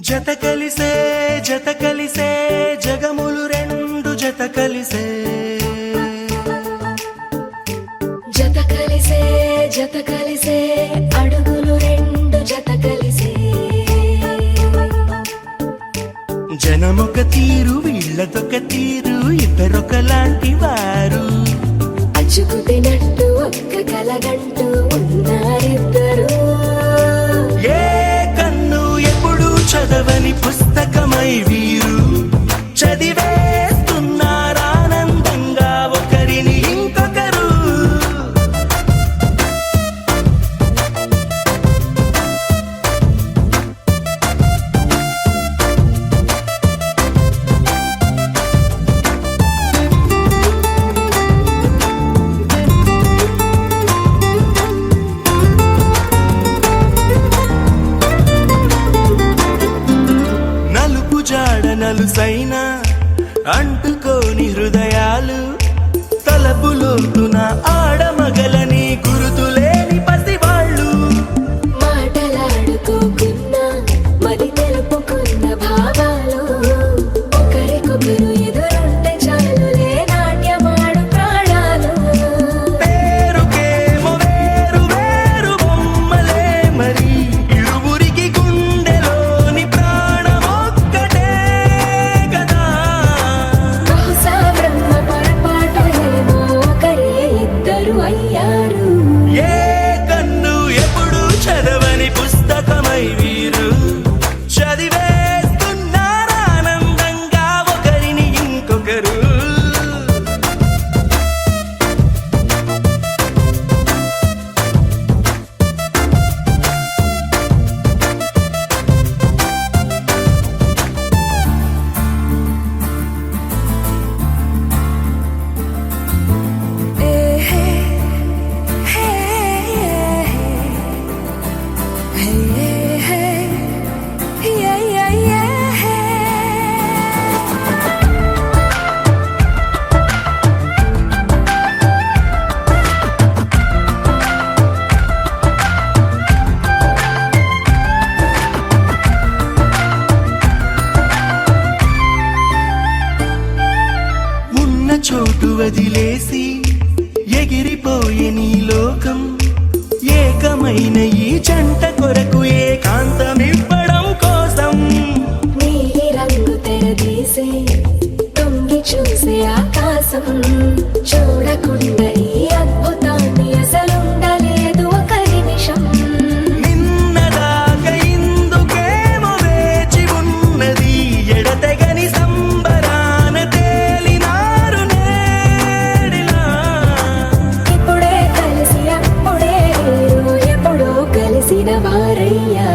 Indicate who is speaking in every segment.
Speaker 1: జత కలిసే జగములు రెండు జత కలిసే అడుగులు రెండు జత కలిసే జనమొక తీరు వీళ్ళదొక తీరు ఇద్దరొకలాంటి వారు
Speaker 2: అచ్చుకు తినట్టు ఒక్క కలగంటూ ఉన్నారిద్దరు
Speaker 1: ఏ కన్ను ఎప్పుడు చదవని పుస్తకమై వీరు చదివేస్తున్నారానందంగా ఒకరిని ఇంకొకరు నలుసైన అంటుకోని హృదయాలు తలపులోతున ఆడమగలని గురుతులేని పసివాళ్ళు
Speaker 2: మాటలాడుకోకున్నా మరి తెలుపుకున్న భావాలు ఒకరికొకరు ఎదురుంటే చాలులే నాట్యమాడు ప్రాణాలు
Speaker 1: పేరుకేమో వేరు వేరు బొమ్మలే మరి ఇరువురికి గుండెలోని ప్రాణమొక్కటే కదా
Speaker 2: బహుశా బ్రహ్మ పొరపాటు ఏమో ఒకరే ఇద్దరు అయ్యారు
Speaker 1: ఏ కన్ను ఎప్పుడు చదవని పుస్తకమై వీరు చదివేస్తున్నారానందంగా ఒకరిని ఇంకొకరు ఉన్న చోటు వదిలేసి ఎగిరిపోయే నీ లోకం ఏకమైన ఈ జంట కొరకు ఏకాంతమివ్వడం కోసం
Speaker 2: నీలి రంగు తెరదీసే తొంగి చూసే ఆకాశం చూడకుండా ఈ అద్భుతాన్ని అసలుండలేదు ఒక నిమిషం
Speaker 1: నిన్నదాకా ఇందుకేమో వేచి ఉన్నది ఎడతెగని సంబరాన తేలినారు నేడిలా
Speaker 2: ఇప్పుడే కలిసి అప్పుడే మీరు ఎప్పుడో కలిసిన వారయ్యా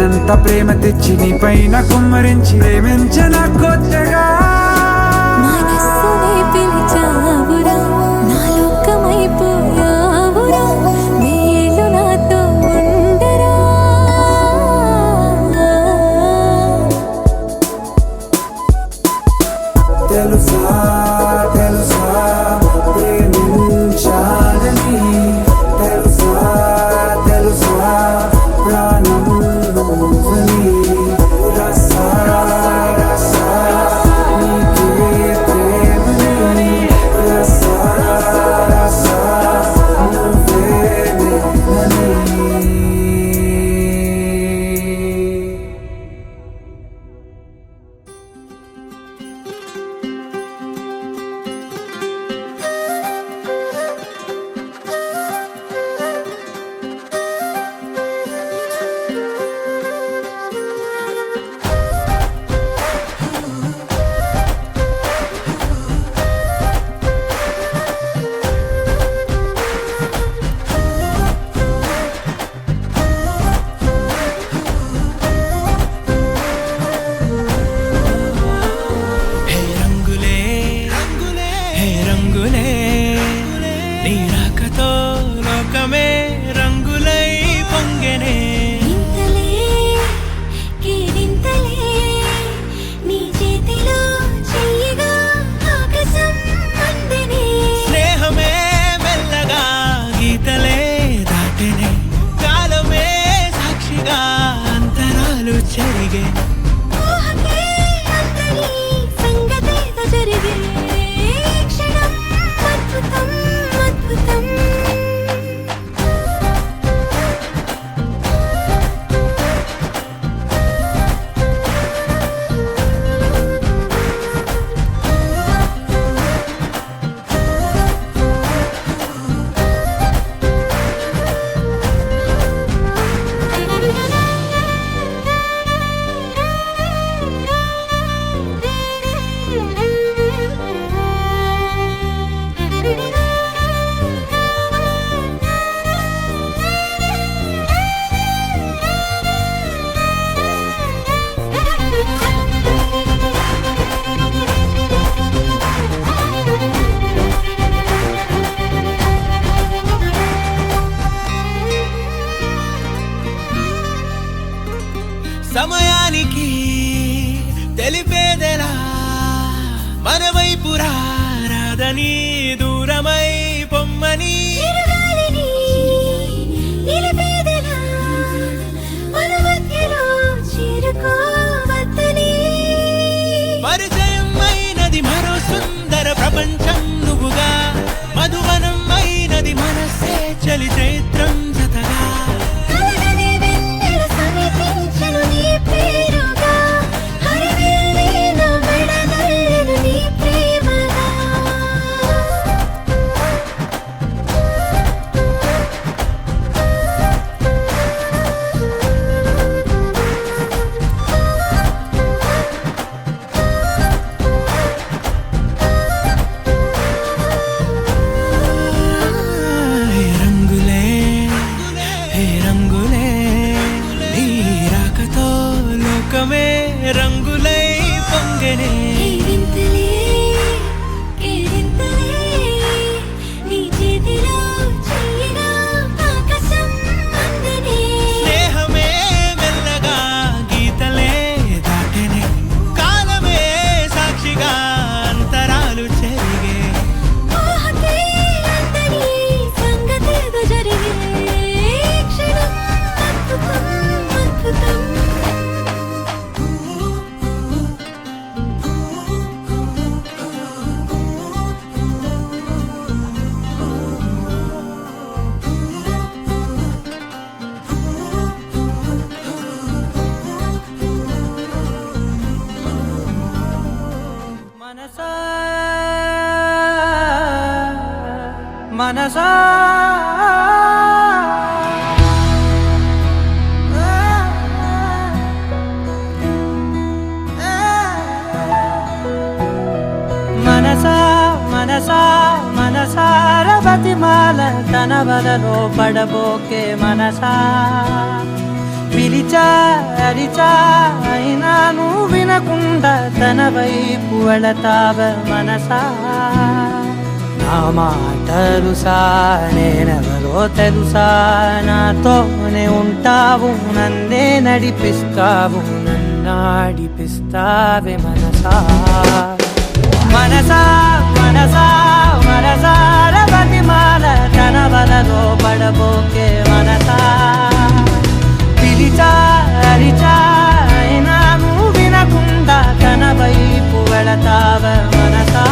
Speaker 3: లేనంత ప్రేమ తెచ్చి నీ పైన కుమ్మరించి ప్రేమించిన కొత్తగా
Speaker 2: మనస్సునే పిలిచావురా నా లోకమైపోయావురా నీళ్ళు నాతో ఉండరా
Speaker 3: తెలుసా తెలుసా ప్రేమించాలని తెలుసా తెలుసా ప్రాణం నువ్వని రసా రసా నీకే ప్రేమని రసా రసా నువ్వే నేనని
Speaker 1: హే రంగులే రంగులే హే రంగులే నీ రాకతో లోకమే రంగులై పొంగెనే
Speaker 2: ఇంతలే కేరింతలే నీ చేతిలో చెయ్యగా ఆకాశం అందనే
Speaker 1: స్నేహమే మెల్లగా గీతలే దాటెనే కాలమే సాక్షిగా అంతరాలు చెరిగే
Speaker 2: ఊహకే అందని సంగతేదో జరిగే క్షణం అద్భుతం అద్భుతం
Speaker 1: సమయానికి తెలిపేదెలా మన వైపు రాదని దూరమై పొమ్మని
Speaker 2: చిరుగాలిని నిలిపేదెలా మన మధ్యలో చేరుకోవద్దని
Speaker 1: పరిచయం అయినది మరో సుందర ప్రపంచం నువ్వుగా మధువనం అయినది మనసే చలి చైత్రం జతగా
Speaker 2: కలగని వెన్నెల సమీపించను నీ పేరుగా హరివెల్లి నా మెడనల్లెను నీ ప్రేమగా
Speaker 1: హే రంగులే హే రంగులే నీ రాకతో లోకమే రంగులై పొంగెనే
Speaker 2: కేరింతలే కేరింతలే నీ చేతిలో చెయ్యగా ఆకాశం అందనే
Speaker 1: స్నేహమే మెల్లగా గీతలే దాటెనే కాలమే సాక్షిగా అంతరాలు చెరిగే
Speaker 2: ఊహకే అందని సంగతేదో జరిగే క్షణం అద్భుతం అద్భుతం
Speaker 4: మనసా మనసా మనసా మనసా మనసార బతిమాల తన వలలో పడబోకే మనసా పిలిచా అరిచా అయినా నువ్వు వినకుండా తన వైపు వెళతావ మనసా. నా మాటలుసా నేనెవరో తెలుసా, నాతోనే ఉంటావు నన్నే నడిపిస్తావు నన్నాడిపిస్తావే మనసా. మనసా మనసా మనసార బతిమాల తన వలలో పడబోకే మనసా. పిలిచా అరిచా అయినా నువ్వు వినకుండా తన వైపు వెళతావ మనసా.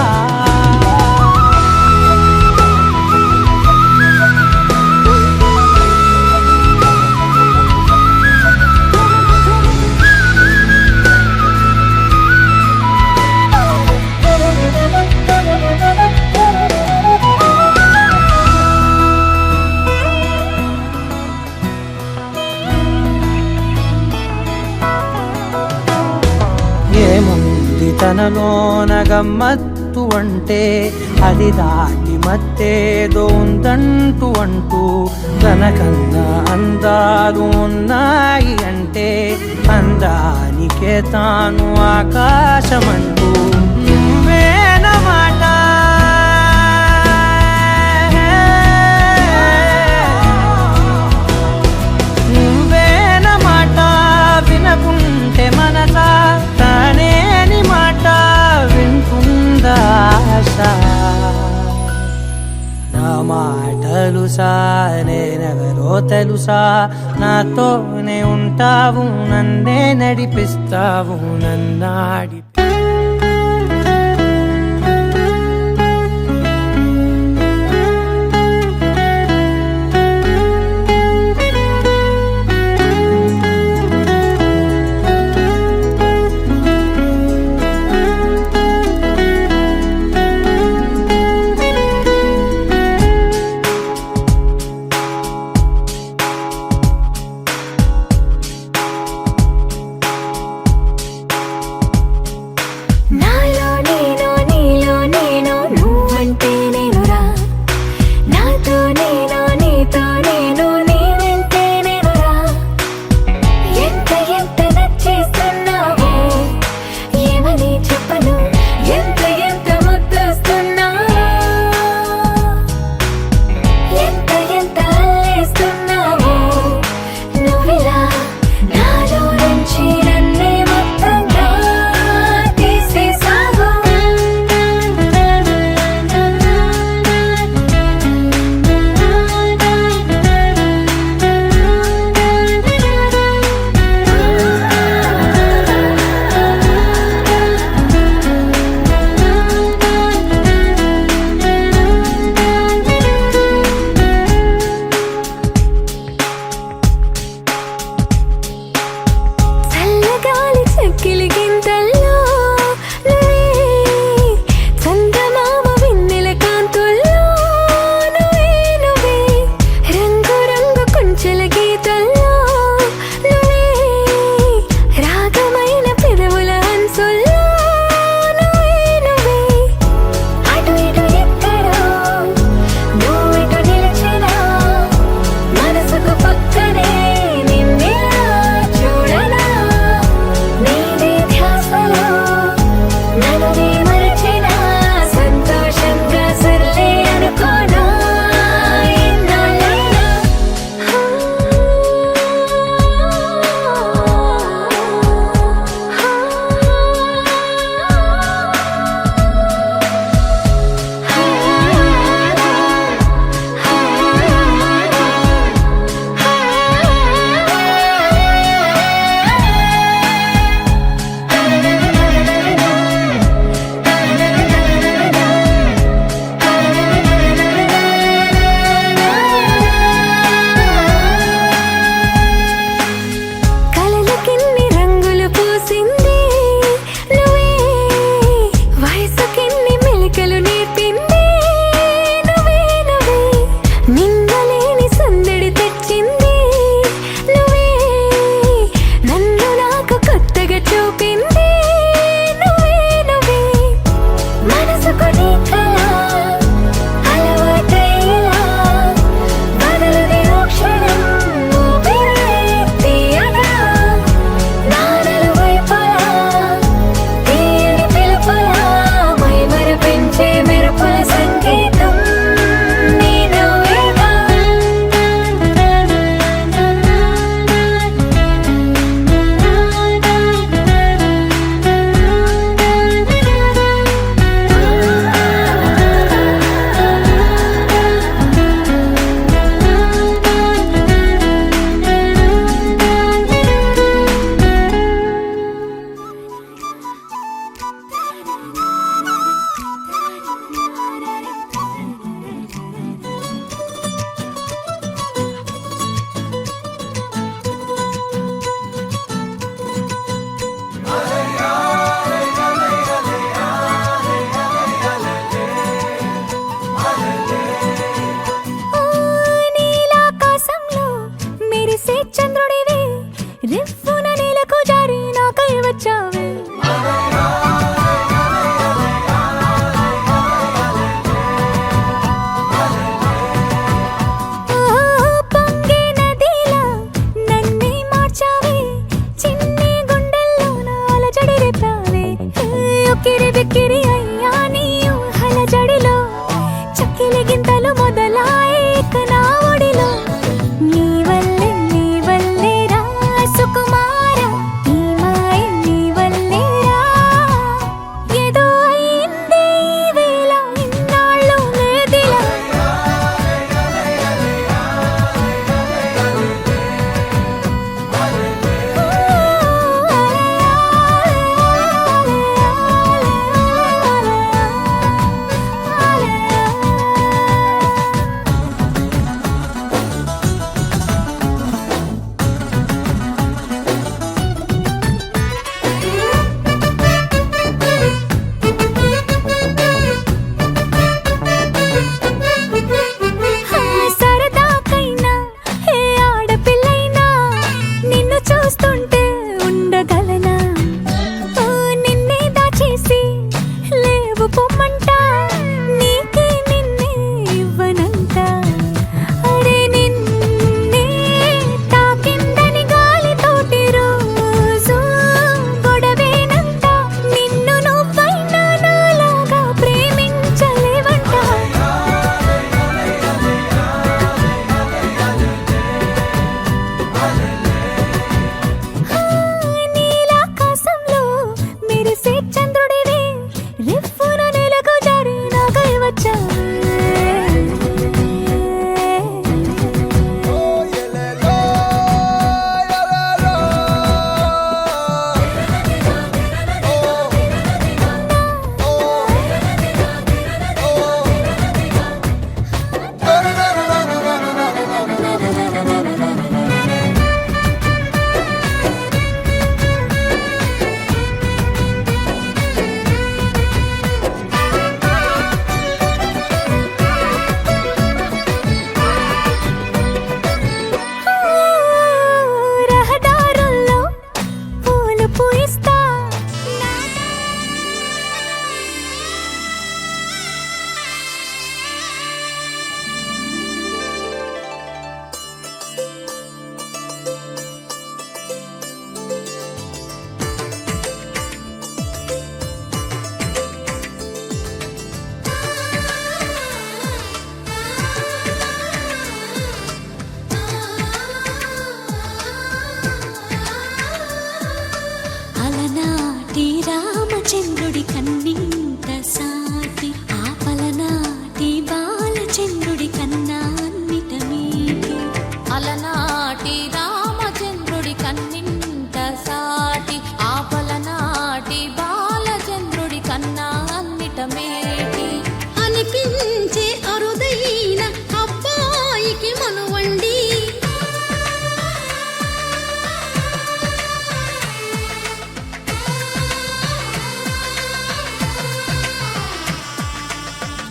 Speaker 4: ఏముంది తనలోన గమ్మత్తు అంటే, అది దాటి మత్తేదో ఉందంటూ అంటూ, తనకన్నా అందాలు ఉన్నాయి అంటే, అందానికే తాను ఆకాశమంటూ. నువ్వేనమాట నువ్వేనమాట వినకుంటే మనసా, తానేని మాట వింటుందా ఆశ. నా మాటలుసా నేనెవరో తెలుసా, నాతోనే ఉంటావు నన్నే నడిపిస్తావు నన్నాడి.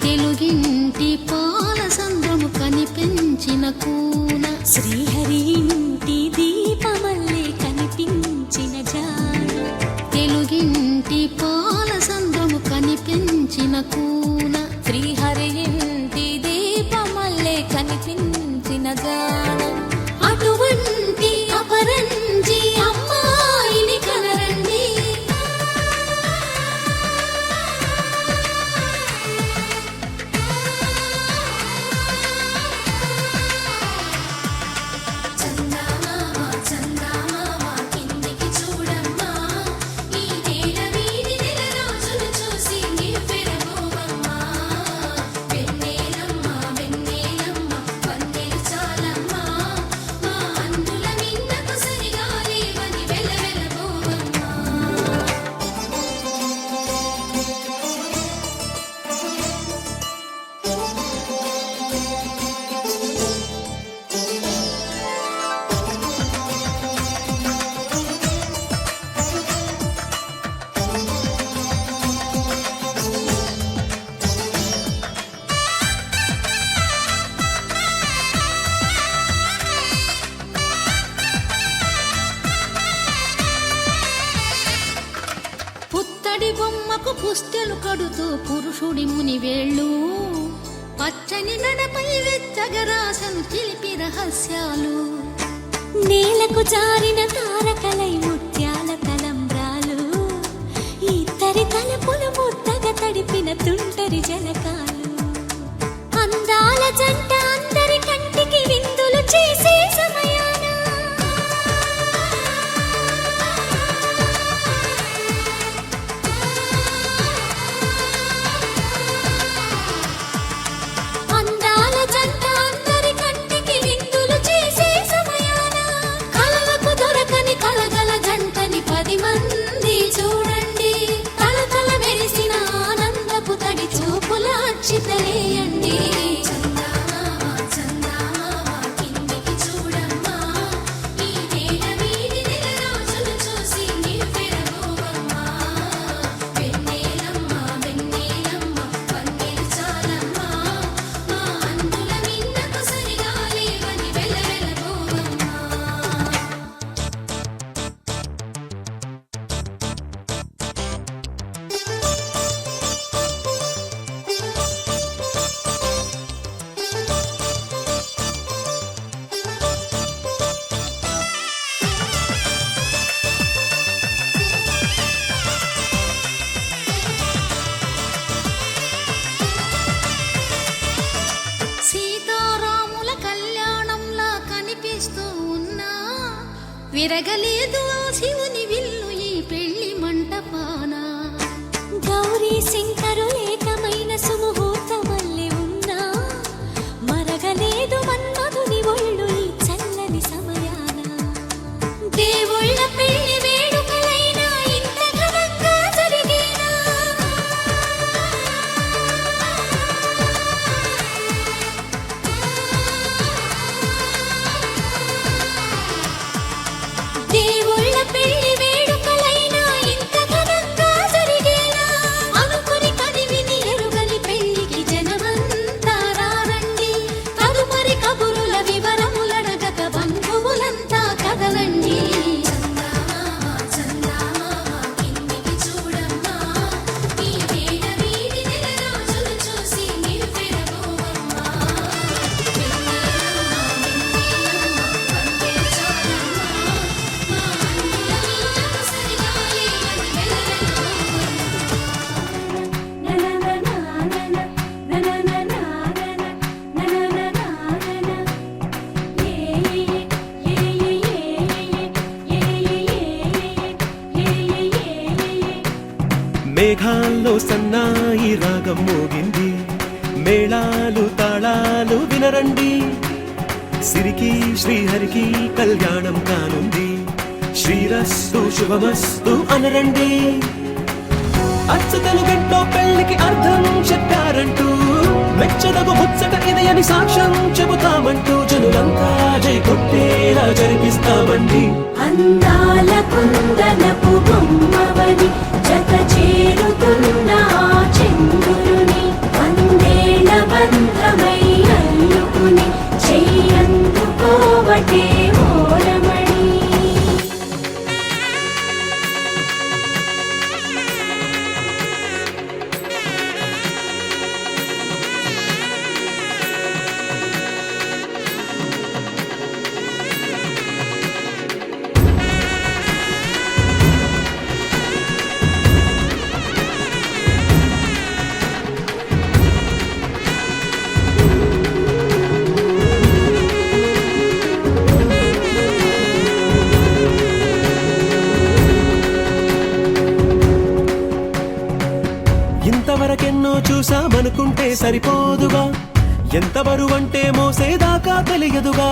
Speaker 2: తెలుగింటి పాల సంద్రము కనిపించిన కూన శ్రీహరి ఇంటి దీపమల్లే కనిపించిన జాన తెలుగింటి పాల సంద్రము కనిపించిన కూన శ్రీహరి ఇంటి దీపమల్లే కనిపించిన జాన అటువంటి అపరంజి అమ్మాయిని కనరండి చందమామ చందమామ కిందికి చూడమ్మా ఈ నేల వీధి నెల రోజులు చూసి నివ్వెరబోవమ్మా వెన్నెలమ్మ వెన్నెలమ్మ వన్నెలు చాలమ్మా మా అందుల మిన్నకు సరిగా లేవని వెలవెలబోవమ్మా పుత్తడి బొమ్మకు పుస్తెలు కడుతూ పురుషుడి ముని వేళ్ళు పచ్చని నడపై వెచ్చగరాసను చిలిపి రహస్యాలు నేలకు జారిన తారకలై ముత్యాల తలంబ్రాలు ఇద్దరి తలపులు ముద్దగా తడిపిన తుంటరి జలకాలు అందాల జంట అందరి కంటికి విందులు చేసే సమయాన అందాల జంట అందరి కంటికి విందులు చేసే సమయాన కలలకు దొరకని కలగల జంటని 10 మంది చూడండి తలతల మెరిసిన ఆనందపు తడి చూపుల అక్షితలేయండి చందమామ చందమామ కిందికి చూడమ్మా ఈ నేల వీధి నెల రోజులు చూసి నివ్వెరబోవమ్మా వెన్నెలమ్మ వెన్నెలమ్మ వన్నెలు చాలమ్మా మా అందుల మిన్నకు సరిగా లేవని వెలవెలబోవమ్మా సీతారాముల కళ్యాణంలా కనిపిస్తూ ఉన్నా విరగలేదు ఆ శివుని విల్లు ఈ పెళ్లి మంటపాన గౌరీ శంకరు ఏకమైన సుముహూర్తమల్లె ఉన్నా మరగలేదు మన్మధుని ఒళ్ళు ఈ చల్లని సమయాన దేవుళ్ళ పెళ్లి వేడుకలైనా ఇంత ఘనంగా జరిగేనా దేవుళ్ళ పెళ్లి వేడుకలైనా ఇంత ఘనంగా జరిగేనా అనుకుని కదివిని ఎరుగని పెళ్లికి జనమంతా రారండి తదుపరి కబురుల వివరములడగక బంధువులంతా కదలండి చందమామ చందమామ కిందికి చూడమ్మా ఈ నేల వీధి నెల రోజులు చూసి నివ్వెరబోవమ్మా వెన్నెలమ్మ వెన్నెలమ్మ వన్నెలు చాలమ్మా మా అందుల మిన్నకు సరిగా లేవని
Speaker 1: మేఘాల్లో సన్నాయి రాగం మోగింది మేళాలు తాళాలు వినరండి సిరికి శ్రీహరికి కళ్యాణం కానుంది శ్రీరస్తు శుభమస్తు అనరండి అచ్చతలు గంటో పెళ్లికి అర్థం చెప్పారంటూ మెచ్చదగు ముచ్చట ఇది అని సాక్ష్యం చెబుతామంటూ జనులంతా జై కొట్టేలా జరిపిస్తామండి
Speaker 2: అందాల కుందనపు బొమ్మవని జత చేరుతున్న ఆ చంద్రుని వందే
Speaker 1: చూసామనుకుంటే సరిపోదుగా, ఎంత బరువంటే మోసేదాకా తెలియదుగా,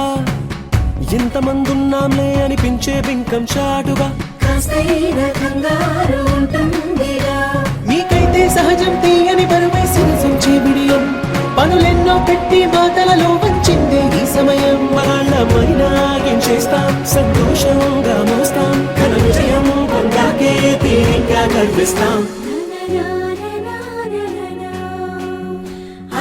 Speaker 1: ఎంతమందున్నాంలే అనిపించే బింకం చాటుగా,
Speaker 2: కాస్తైన కంగారు ఉంటుందిరా.
Speaker 1: మీకైతే సహజం తీయని బరువే సిరసించే బిడియం, పనులెన్నో పెట్టి మాటలలో వంచిందే ఈ సమయం. వాళ్ళమైనా ఏం చేస్తాం, సంతోషంగా మోస్తాం, ఘన విజయం పొందాకే తీరిగ్గా కనిపిస్తాం.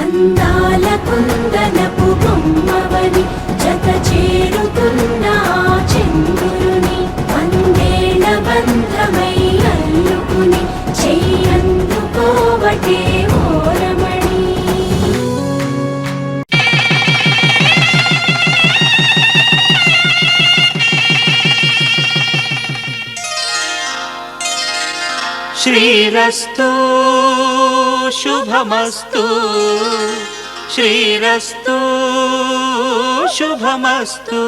Speaker 2: అందాల కుందనపు బొమ్మవని జత చేరుతున్న ఆ చంద్రుని వందేళ్ల బంధమై అల్లుకుని చెయ్యందుకోవటే ఓరమణి.
Speaker 5: శ్రీరస్తు శుభమస్తు, శ్రీరస్తు శుభమస్తు,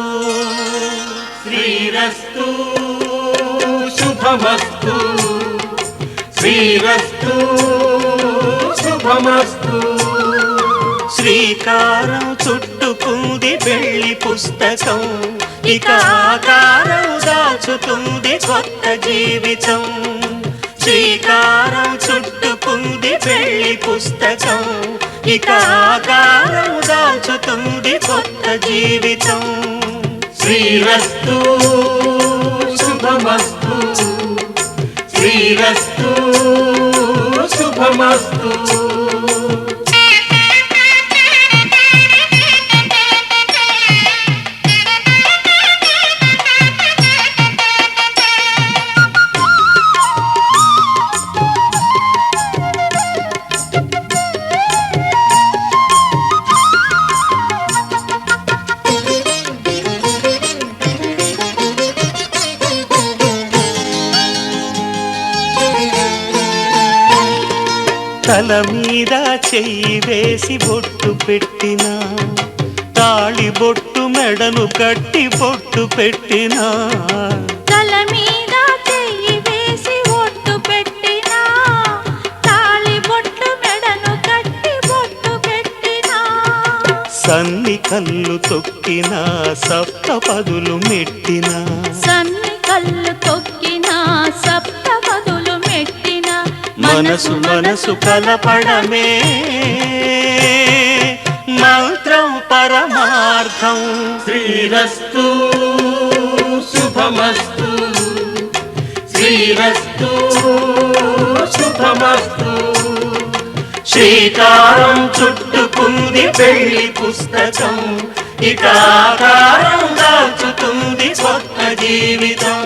Speaker 5: శ్రీరస్తు శుభమస్తు, శ్రీరస్తు శుభమస్తు. శ్రీకారం చుట్టుకుంది పెళ్లి పుస్తకం, ఇక ఆకారం దాచుతుంది కొత్త జీవితం. శ్రీకారం చుట్టుకుంది పెళ్లి పుస్తకం, ఇక ఆకారం దాచుతుంది కొత్త జీవితం. శ్రీరస్తు శుభమస్తు, శ్రీరస్తు శుభమస్తు. తల మీద చెయ్యి వేసి బొట్టు పెట్టినా, తాళి బొట్టు మెడను కట్టి బొట్టు పెట్టినా,
Speaker 2: తల మీద చెయ్యి వేసి ఒట్టు పెట్టినా, తాళి బొట్టు మెడను కట్టి బొట్టు పెట్టినా,
Speaker 5: సన్ని కళ్ళు తొక్కినా సప్త పదులు మెట్టినా,
Speaker 2: సన్ని కళ్ళు తొక్కినా సప్త పదులు మెట్టినా,
Speaker 5: మనసు మనసు కలపడమే మంత్రం పరమార్థం. శ్రీరస్తు శుభమస్తు, శ్రీరస్తు శుభమస్తు. శ్రీకారం చుట్టుకుంది పెళ్లి పుస్తకం, ఇక ఆకారం దాచుతుంది కొత్త జీవితం.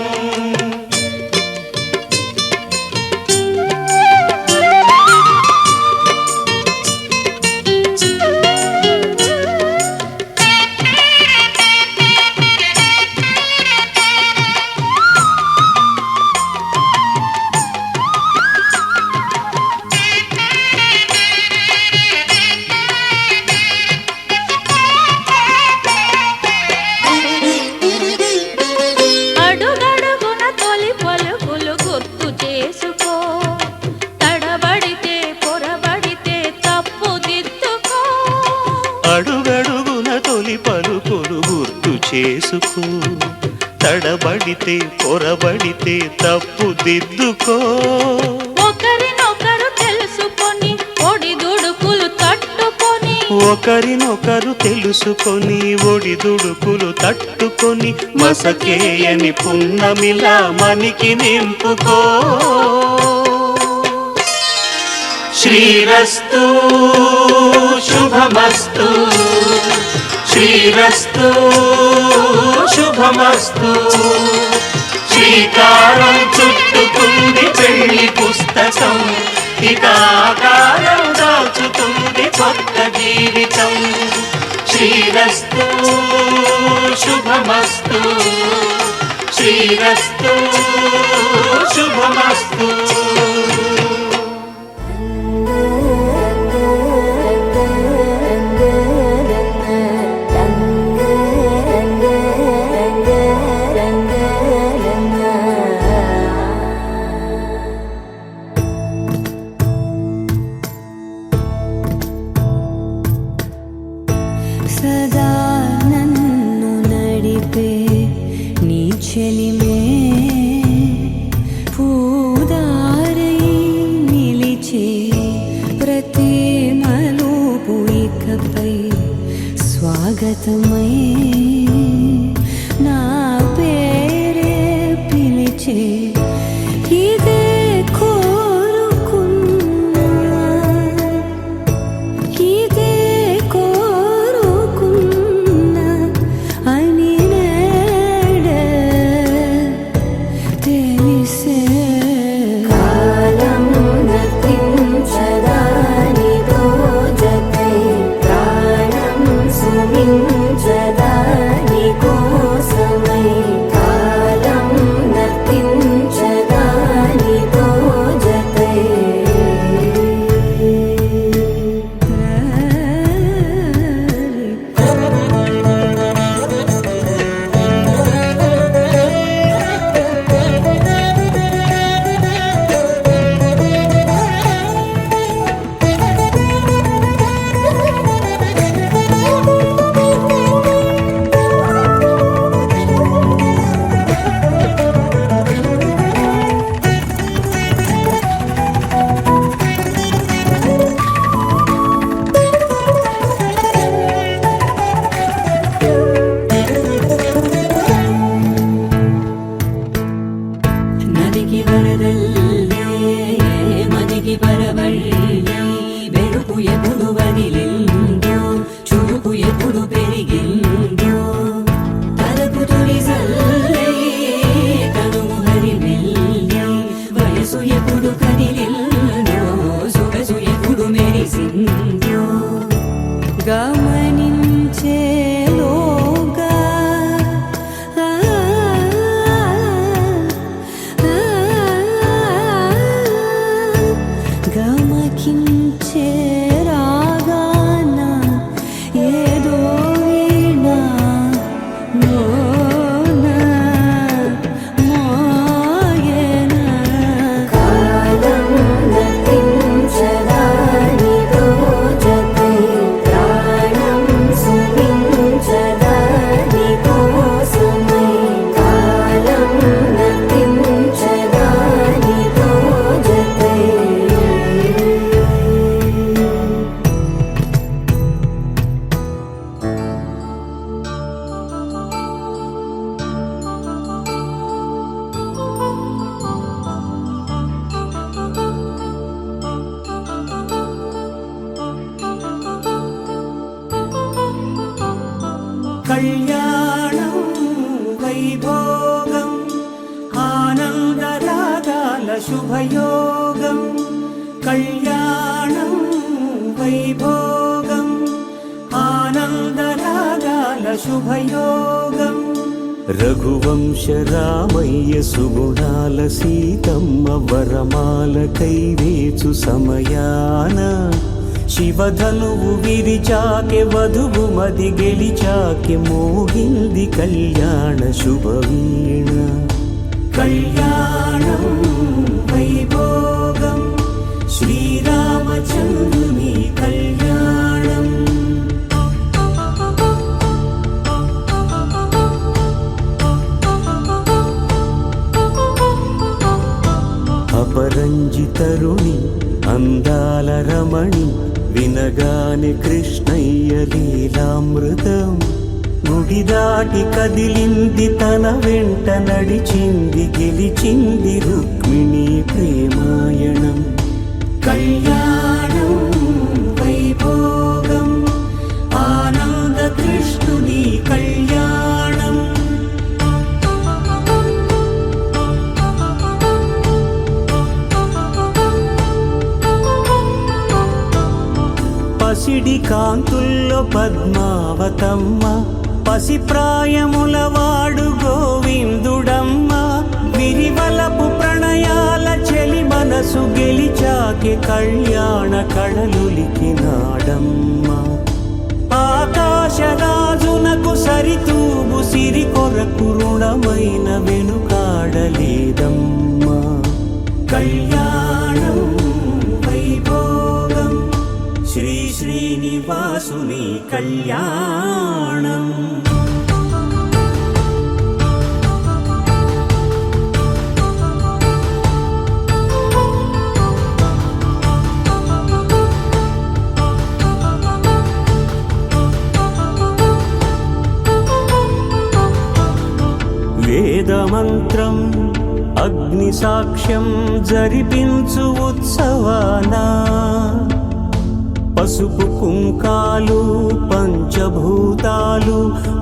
Speaker 2: అడుగడుగున తొలి పలుకులు గుర్తు చేసుకో, తడబడితే పొరబడితే తప్పు దిద్దుకో.
Speaker 5: అడుగడుగున తొలి పలుకులు గుర్తు చేసుకో, తడబడితే పొరబడితే తప్పు దిద్దుకో.
Speaker 2: ఒకరినొకరు తెలుసుకొని ఒడిదుడుకులు తట్టుకొని,
Speaker 5: ఒకరినొకరు తెలుసుకొని ఒడిదుడుకులు తట్టుకొని, మసకేయని పున్నమిలా మనికి నింపుకో. శ్రీరస్తు శుభమస్తు, శ్రీరస్తు శుభమస్తు. శ్రీకారం చుట్టుకుంది పెళ్లి పుస్తకం, ఇక ఆకారం దాచుతుంది కొత్త జీవితం. శ్రీరస్తు శుభమస్తు, శ్రీరస్తు శుభమస్తు.
Speaker 6: స్వాగతమై నా పేరే పిలిచే ఇదే కోరుకున్నా ఇదే కోరుకున్నా అని నేడే తెలిసే కాలం నతించదాని దోజకై ప్రాణం సుమించదాని కోసమై కాలం నతించదాని దోజకై నదికి వరదల్లే మదికి పరవళ్ళే వెలుపు ఎప్పుడు వదిలిందో చురుకు ఎప్పుడు పెరిగిందో తలపు తొలి సల్లే తనువు హరిమెల్లే వయసు ఎప్పుడు కదిలిందో సొగసు ఎప్పుడు మెరిసిందో గమనించేలోగా గమకించే రాగాన ఏదో వీణ మోన మోయన కాలం నతించదాని దోజకై ప్రాణం సుమించదాని కోసమై కాలం నతించదాని దోజకై
Speaker 1: కళ్యాణం వైభోగం ఆనందరాగాల శుభయోగం కళ్యాణం వైభోగం ఆనందరాగాల శుభయోగం రఘువంశ రామయ్య సుగుణాల సీతమ్మ వరమాల కైవేచు సమయాన శివధనువు విరిచాకె వధువు మది గెలిచాకె మోగింది కళ్యాణ శుభవీణ కళ్యాణం వైభోగం శ్రీరామచంద్రుని కళ్యాణం అపరంజితరుణి అందాల రమణి వినగానే కృష్ణయ్య లీలామృతం గుడి దాటి కదిలింది తన వెంట నడిచింది గెలిచింది రుక్మిణి ప్రేమాయణం కళ్యాణం వైభోగం ఆనంద కృష్ణుని కళ్యాణం పసిడి కాంతుల్లో పద్మావతమ్మ పసిప్రాయముల వాడు గోవిందుడమ్మ విరివలపు ప్రణయాల చెలి మనసు గెలిచాకె కళ్యాణ కళలులికినాడమ్మ ఆకాశరాజునకు సరితూబు సిరి కొరకు రుణమైన వెనుకాడలేదమ్మా కళ్యాణం వైభోగం శ్రీ శ్రీనివాసుని కళ్యాణం
Speaker 5: మంత్రం అగ్ని సాక్ష్యం జరిపించు ఉత్సవాన పసుపు కుంకాలు పంచభూతాలు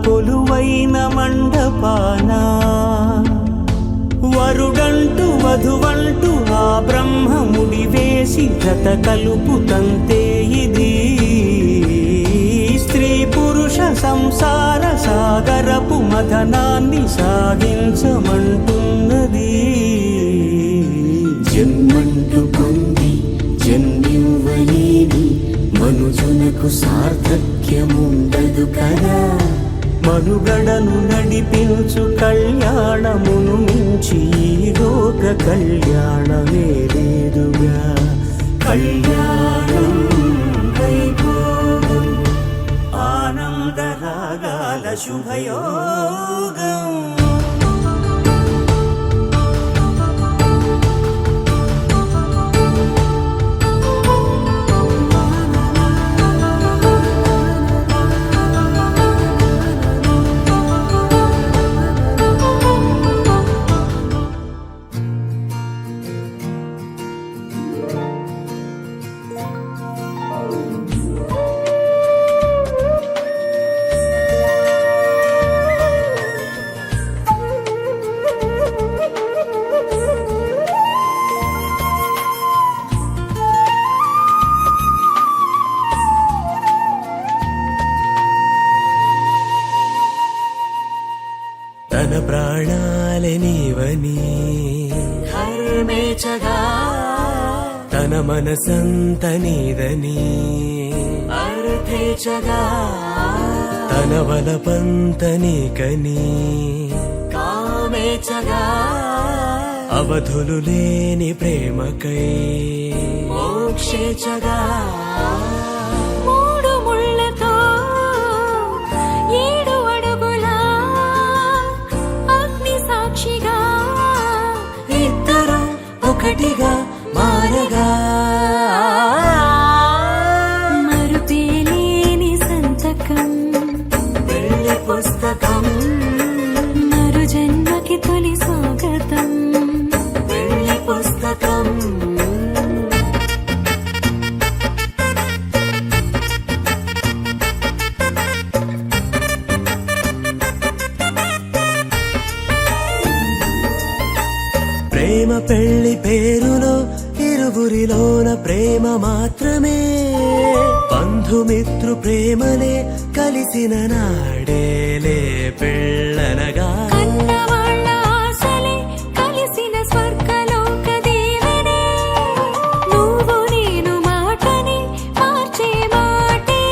Speaker 5: కొలువైన మండపాన వరుడంటూ వధువంటూ ఆ బ్రహ్మముడి వేసి జత కలుపు తంతే ఇది స్త్రీ పురుష సంసార సాగరపు మథనాన్ని సాగించమంటున్నది.
Speaker 1: జన్మంటూ పొంది జన్మివ్వలేని మనుజునకు సార్థక్యముండదు కదా.
Speaker 5: మనుగడను నడిపించు కళ్యాణమును మించి ఈ లోక కళ్యాణమే లేదుగా. కళ్యాణం వైభోగం ఆనందరాగాల శుభయోగం. తన ప్రాణాలే నీవని
Speaker 1: హర్మేచగా
Speaker 5: తన మనసంత నీదని
Speaker 1: అర్థేచగా
Speaker 5: తన వలపంత నీకని
Speaker 1: కామేచగా
Speaker 5: అవధులు లేని ప్రేమకై
Speaker 1: మోక్షేచగా
Speaker 2: మూడు ముళ్ళతో 7 అడుగుల అగ్ని సాక్షిగా
Speaker 1: ఇద్దరు ఒకటిగా మారగా
Speaker 2: మరుపేలేని సంతకం
Speaker 1: పెళ్లి పుస్తకం
Speaker 2: మరు జన్మకి తొలి స్వాగతం.
Speaker 1: పెళ్లి పుస్తకం
Speaker 5: ప్రేమ పెళ్లి పేరులో ఇరువురిలోన ప్రేమ మాత్రమే. బంధుమిత్రు ప్రేమలే కలిసిన నాడేలే పెళ్ళనగా.
Speaker 2: కన్నవాళ్ళ ఆశలే కలిసిన స్వర్గలోక దీవెనే. నువ్వు నేను మాటని మార్చే మాటే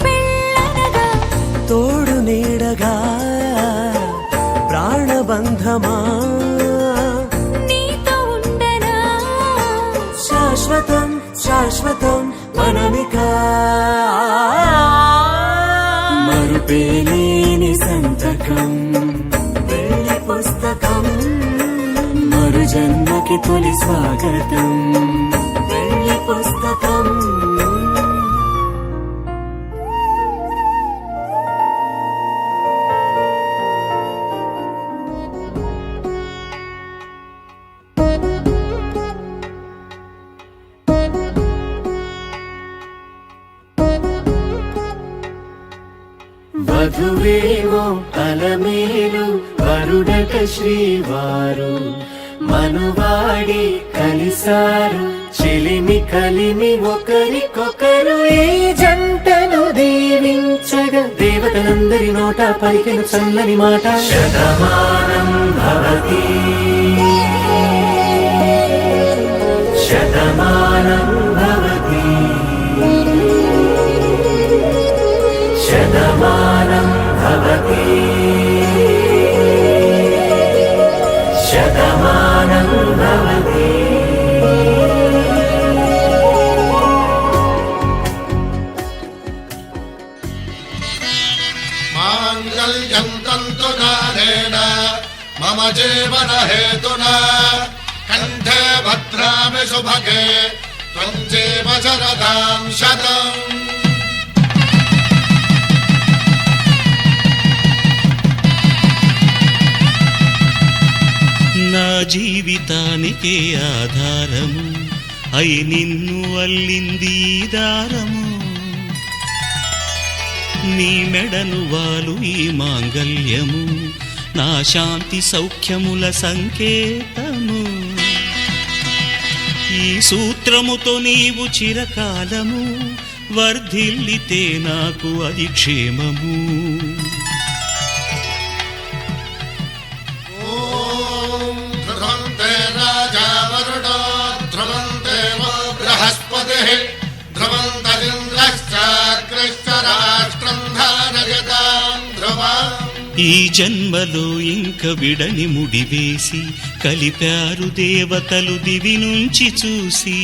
Speaker 2: పెళ్ళనగా.
Speaker 5: తోడు నీడగా ప్రాణబంధమా
Speaker 2: నీతో ఉండనా
Speaker 5: శాశ్వతం శాశ్వతం మనమిక.
Speaker 1: మరుపేలేని సంతకం పెళ్లి పుస్తకం మరు జన్మకి తొలి స్వాగతం. పెళ్లి పుస్తకం వధువేమో అలమేలు వరుడట శ్రీవారు మనువాడి కలిసారు చెలిమి కలిమి ఒకరికొకరు. ఈ జంటను దీవించగా దేవతలందరి నోట పలికిన చల్లని మాట శతమానం భవతి శతమానం భవతి శతమానం భవతి శతమానం భవతి.
Speaker 7: మాంగళ్యం తంతునానేన మమ జీవన హేతునా కంఠే భద్రామి శుభగే త్వం జీవ శరదాం శతం.
Speaker 8: బ్రతుకునికే ఆధారము అయి నిన్ను అల్లింది ఈ దారము నీ మెడను వాలు ఈ మాంగల్యము నా శాంతి సౌఖ్యముల సంకేతము ఈ సూత్రముతో నీవు చిరకాలము వర్ధిల్లితే నాకు అది క్షేమము
Speaker 7: ఓం ధ్రువంతే రాజా వరుణో ధ్రువంతే వో బృహస్పతిః ధ్రువంతరింద్రశ్చాగ్రశ్చ రాష్ట్రం ధారయతాం ధ్రువం
Speaker 8: ఈ జన్మలో ఇంక విడని ముడివేసి కలిపారు దేవతలు దివి నుంచి చూసి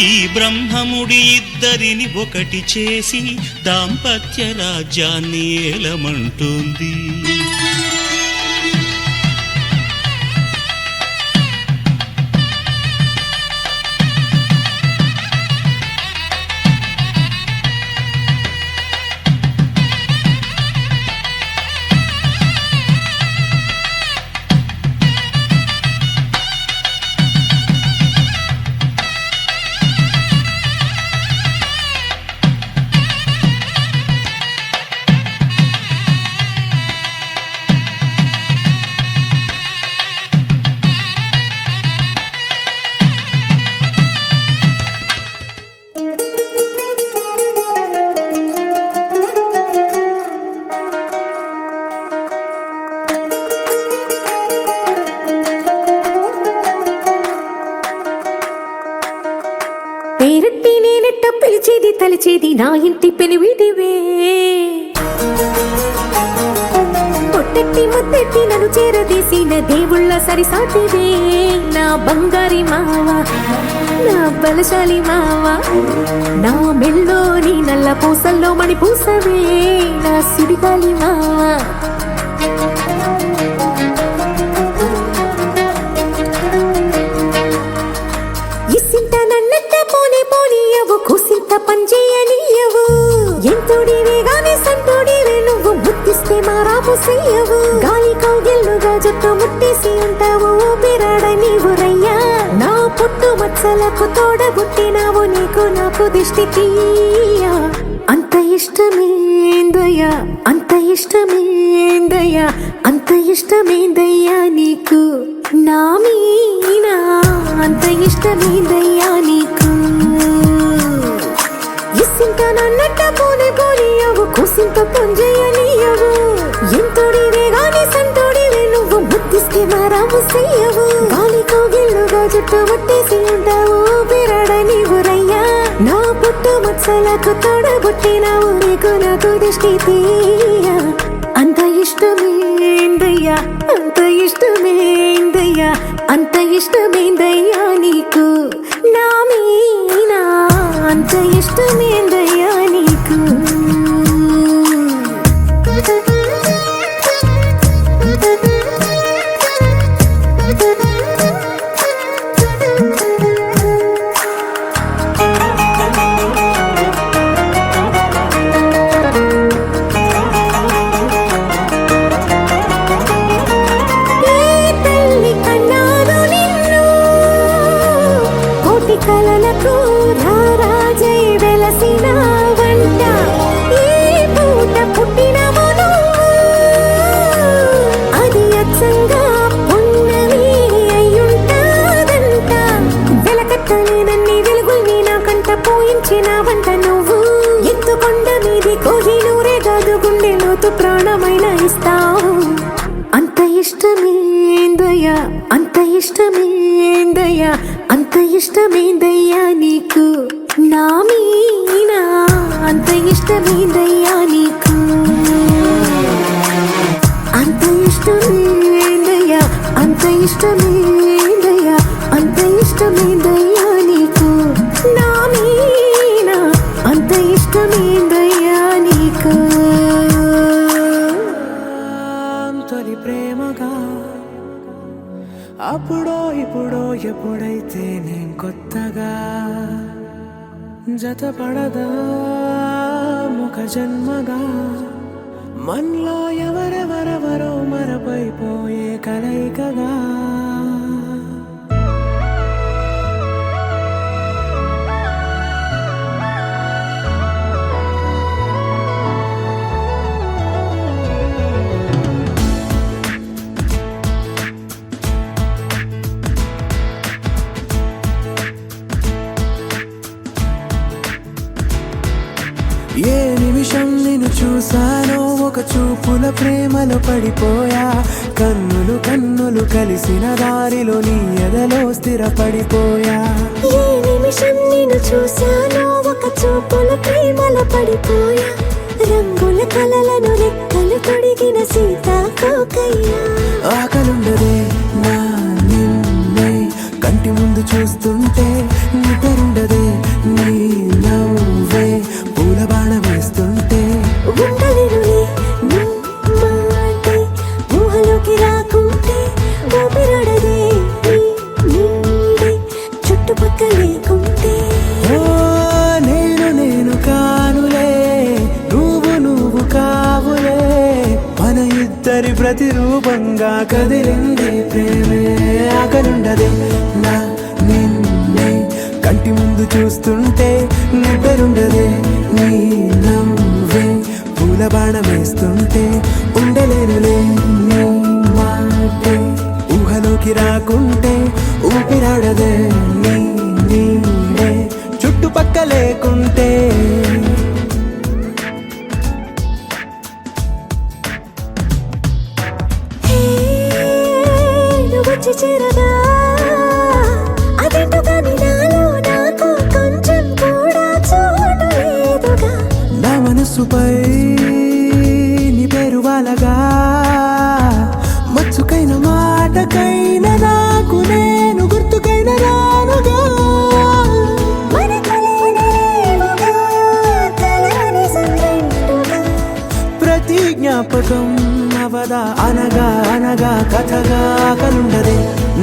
Speaker 8: ఈ బ్రహ్మముడి ఇద్దరిని ఒకటి చేసి దాంపత్య రాజ్యాన్ని ఏలమంటోంది
Speaker 2: పేరెట్టి నేనెట్ట పిలిచేది తలిచేది నా ఇంటి పెనివిడివే పొట్టెట్టి ముద్దెట్టి నన్ను చేరదీసిన దేవుళ్ళ సరిసాటివే నా బంగారి మావ నా బలశాలి మావ నా మెల్లోని నల్ల పూసల్లో మణి పూసవే నా సిడిగాలి మావ ఇసింత నన్నట్ట పోనే పోనీయవు కుసింత పంచేయనీయవు ఎంతోడివే గాని సంతోడివే నువ్వు ముద్దిస్తే మారాపు చెయ్యవు గాలి కౌగిల్లుగా జుట్టు ముట్టేసి ఉంటావు ఊపిరాడ నీవు రయ్యా నా పుట్టు మచ్చలకు తోడబుట్టినావు నీకు నాకు దిష్టి తీయా అంత ఇష్టమేందయ్యా అంత ఇష్టమేందయ్యా అంత ఇష్టమేందయ్యా నీకు నా మీనా అంత ఇష్టమేందయ్యా నీకు ఇసింత నన్నట్ట పోనే పోనీయవు కుసింత పొంజయ్యనీయవు ఎంతోడివే గాని సంతోడివే నువ్వు ముద్దిస్తే మారాము చెయ్యవు గాలి కౌగిల్లుగా జుట్టు ముట్టేసి ఉంటావు బిరాడ నీవు రయ్యా నా పుట్టు మచ్చలకు తోడబుట్టినావు నీకు నాకు దిష్టి తీయ అంత ఇష్టమేందయ్యా అంత ఇష్టమేందయ్యా అంత ఇష్టమేందయ్యా నీకు నా మీనా అంత ఇష్టమేందయ్యా నీకు కలలకు రారాజై వెలసిన వంట ఈ పూట పుట్టినవు అది అచ్చంగా పున్నమి అయ్యుంటాదంట వెలకట్టలేనన్ని వెలుగుల్ని నా కంట పోయించిన వంట నువ్వు ఎత్తుకొండ మీది కోహినూరే కాదు గుండె లోతు ప్రాణమైన ఇస్తావు అంత ఇష్టమేందయ్యా అంత ఇష్టమేందయ్యా అంత ఇష్టమేందయ్యా నీకు నా మీనా అంత ఇష్టమేందయ్యా నీకు అంత ఇష్టమేందయ్యా అంత ఇష్టమేందయ్యా అంత ఇష్టమేందయ్యా నీకు నా మీనా అంత ఇష్టమేందయ్యా నీకు
Speaker 3: తొలి ప్రేమగా అప్పుడో ఇప్పుడో ఎప్పుడైతే నేను కొత్తగా జతపడదా ముఖ జన్మగా మనలో ఎవరెవరెవరో మరపైపోయే కలయికగా నిమిషం నిన్ను చూశాను ఒక చూపుల ప్రేమలో పడిపోయా కన్నులు కన్నులు కలిసిన దారిలో నీ ఎదలో స్థిరపడిపోయా
Speaker 2: ఏ నిమిషం నేను చూశానో ఒక చూపుల ప్రేమలో పడిపోయా రంగుల కలలను రెక్కలు తొడిగిన సీతాకోకయ్యా
Speaker 3: ఆకలుండదే నా నిన్నే కంటి ముందు చూస్తుంటే నిద్రుండదే నీ నవ్వే పూల బాణ వేస్తుంటే
Speaker 2: ఉండలేనులే నీ మాటే ఊహలోకి రాకుంటే ఊపిరాడదే నీ నీడే చుట్టుపక్కల లేకుంటే
Speaker 3: ఓ నేను కానులే నువ్వు కావులే మన ఇద్దరి ప్రతిరూపంగా కదిలింది ప్రేమే ఆకలుండదే నా నిన్నే కంటి ముందు చూస్తుంటే నిద్రుండదే నీ నవ్వే పూల బాణ వేస్తుంటే ఉండలేనులే నీ మాటే ఊహలోకి రాకుంటే ఊపిరాడదే నీ నీడే చుట్టుపక్క లేకుంటే
Speaker 2: హే, నువ్వు వచ్చి చేరగా అదేంటో కానీ నాలో నాకు కొంచెం కూడా చోటు లేదుగా
Speaker 3: నా మనసుపై నీ పేరు వాలగా మచ్చుకైన మాటకైన నాకు నేను గుర్తుకైన రానుగా
Speaker 2: మన కలనేవుగా కలని సంగంటుగా
Speaker 3: ప్రతి జ్ఞాపకం అవదా అనగా అనగా కథగా కలుండదే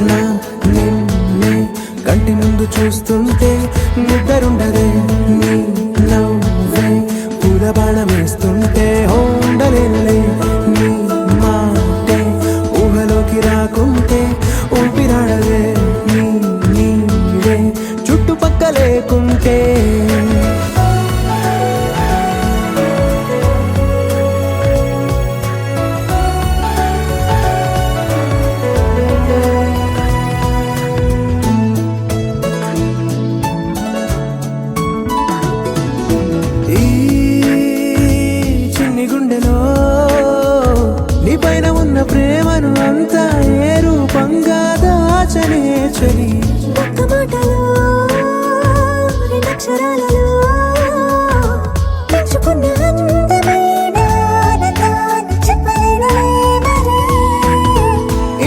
Speaker 3: నా నిన్నే కంటి ముందు చూస్తుంటే నిద్రుండదే నీ నవ్వే పూల బాణ వేస్తుంటే ఉండలేనులే నీ మాటే ఊహలోకి రాకుంటే ఊపిరాడదే నీ నీడే చుట్టుపక్క లేకుంటే ఈ చిన్ని గుండెలో నీ పైన ఉన్న ప్రేమను అంతా ఏ రూపంగా దాచనే చలి
Speaker 2: ఒక్క మాటలో రెండక్షరాలలో పెంచుకున్న అందమైన ఆనందాన్ని చెప్పలేనులే మరి.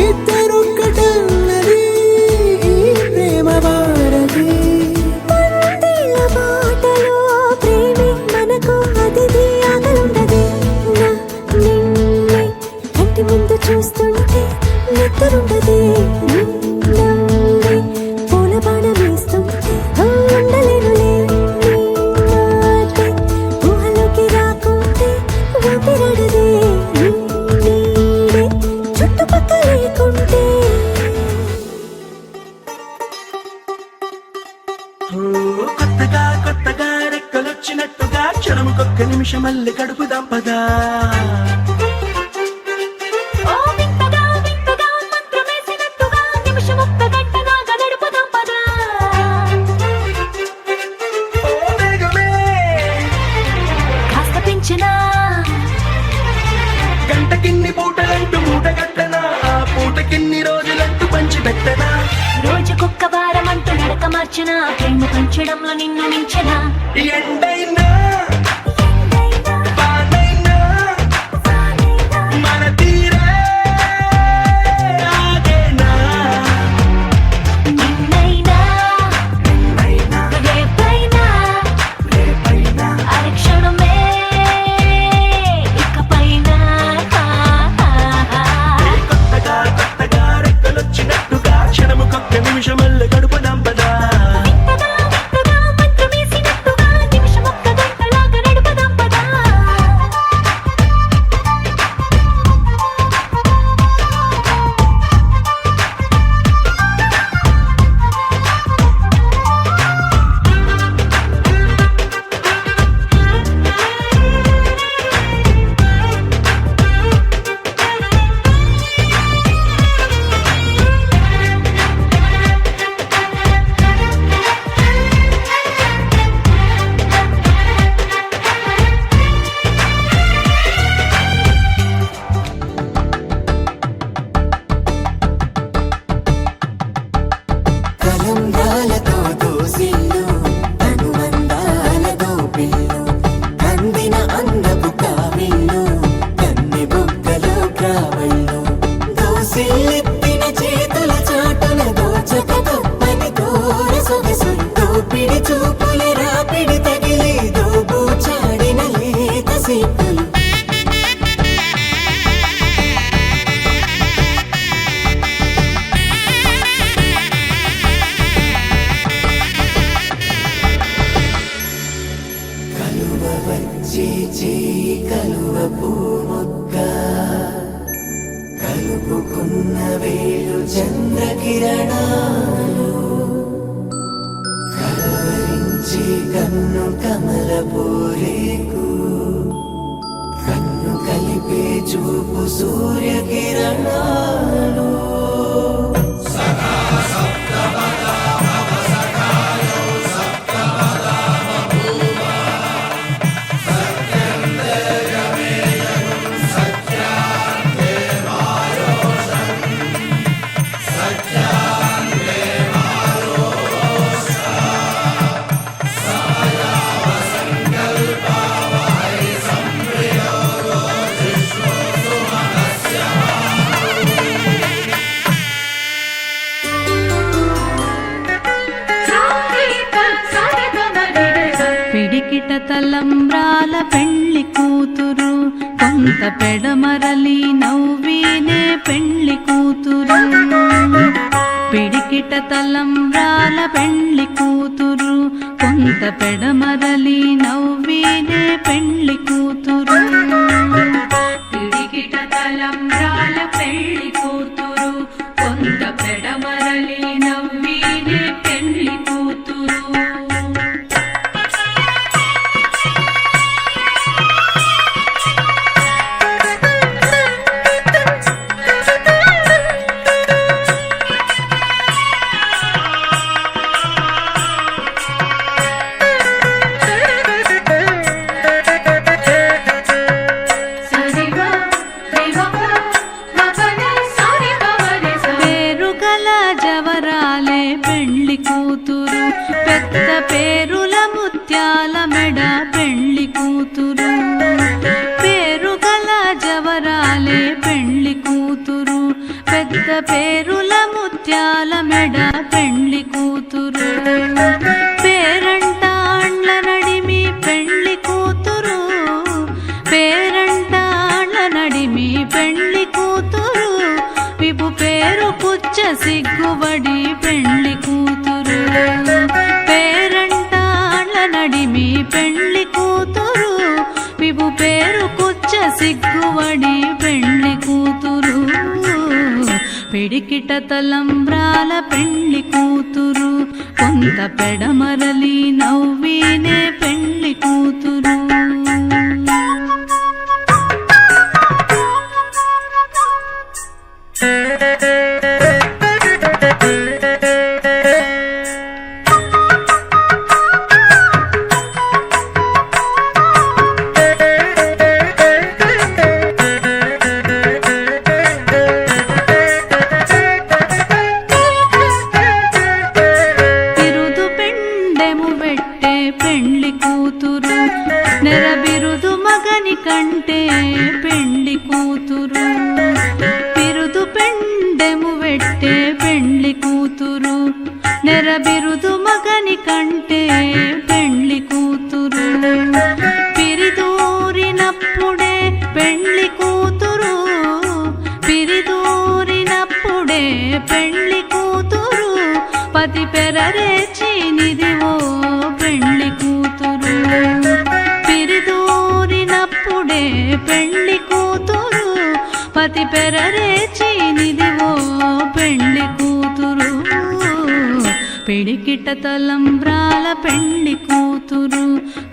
Speaker 3: ఇద్దరొక్కటన్నది ఈ ప్రేమ భారతి
Speaker 2: పందిళ్ళ బాటలో ప్రేమే మనకు అతిథి ఆకలుండదే నా నిన్నే కంటి ముందు చూస్తుంటే నిద్రుండదే నీ నవ్వే పూల బాణ వేస్తుంటే ఉండలేనులే నీ మాటే ఊహలోకి రాకుంటే ఊపిరాడదే నీ నీడే చుట్టుపక్క లేకుంటే
Speaker 5: కొత్తగా రెక్కలొచ్చినట్టుగా క్షణముకొక్క నిమిషం మళ్ళీ గడుపుదాం పదా
Speaker 2: ఓ వింతగా వింతగా మంత్రమేసినట్టుగా నిమిషమొక్క గంటగా గడుపుదాం పదా
Speaker 5: ఓ వేగమే
Speaker 2: కాస్త పెంచినా
Speaker 5: గంటకిన్ని పూటలంటూ మూటగట్టనా ఆ పూటకిన్ని రోజులంటూ పంచి పెట్టనా
Speaker 2: రోజుకొక్క వారం అంటూ నడక మార్చిన ప్రేమ పంచడంలో నిన్ను మించిన
Speaker 5: ఎండైనా వానైనా మన తీరే ఆగేనా
Speaker 2: నిన్నైనా రేపైనా అరక్షణమే ఇకపైన
Speaker 5: కొత్తగా రెక్కలొచ్చినట్టుగా క్షణముకొక్క నిమిషం మళ్ళీ గడుపుదాం పదా
Speaker 2: మంత్రమేసినట్టుగా నిమిషమొక్క
Speaker 5: చేయి కలువ పూముక్క కలుపుకున్న వేలు చంద్రకిరణాలు కలవరించి కన్ను కమల పూరేకు కన్ను కలిపే చూపు సూర్యకిరణాలు
Speaker 9: పిడికిట తలంబ్రాల పెళ్లి కూతురు కొంత పెడమరలి నవ్వీనే పెళ్లి కూతురు పిడికిట తలంబ్రాల పెళ్లి కూతురు కొంత పెడమరలి నవ్వీనే పెళ్లి కూతురు పిడికిట తలంబ్రాల పెళ్లి కూతురు కొంత పెడమరలి నవ్వీనే పెళ్లి కూతురు జవరాలే పెళ్లి కూతురు పెద్ద పేరుల ముత్యాల మెడ పెళ్లి కూతురు పేరుగల జవరాలే పెళ్లి కూతురు పెద్ద పేరుల ముత్యాల మెడ పెళ్లి కూతురు పేరంటాండ్ల నడిమి పెళ్లి కూతురు పేరంటాండ్ల నడిమి పెళ్లి కూతురు విభు పేరు పుచ్చ సిగ్గుబడి పెళ్లి కూతురు పేరంటాళ్ళ నడిమి పెళ్లి కూతురు విభు పేరు పుచ్చ సిగ్గుబడి పెళ్లి కూతురు పిడికిట తలంబ్రాల పెళ్లి కూతురు కొంత పెడమరలి నవ్వీనే పెళ్లి కూతురు పెళ్లి కూతురు నెరబిరుదు మగని కంటే పెళ్లి కూతురు బిరుదు పెండెము వెట్టే పెళ్లి కూతురు నెరబిరుదు మగని కంటే పెళ్లి కూతురు పిరిదూరినప్పుడే పెళ్లి కూతురు పిరిదూరినప్పుడే పెళ్లి కూతురు పతి పెరరేచి నిదివో పెళ్లి కూతురు పిరిదూరినప్పుడే పెళ్లి కూతురు పతి పెరరేచి నిదివో పెళ్లి కూతురు పిడికిట తలంబ్రాల పెళ్లి కూతురు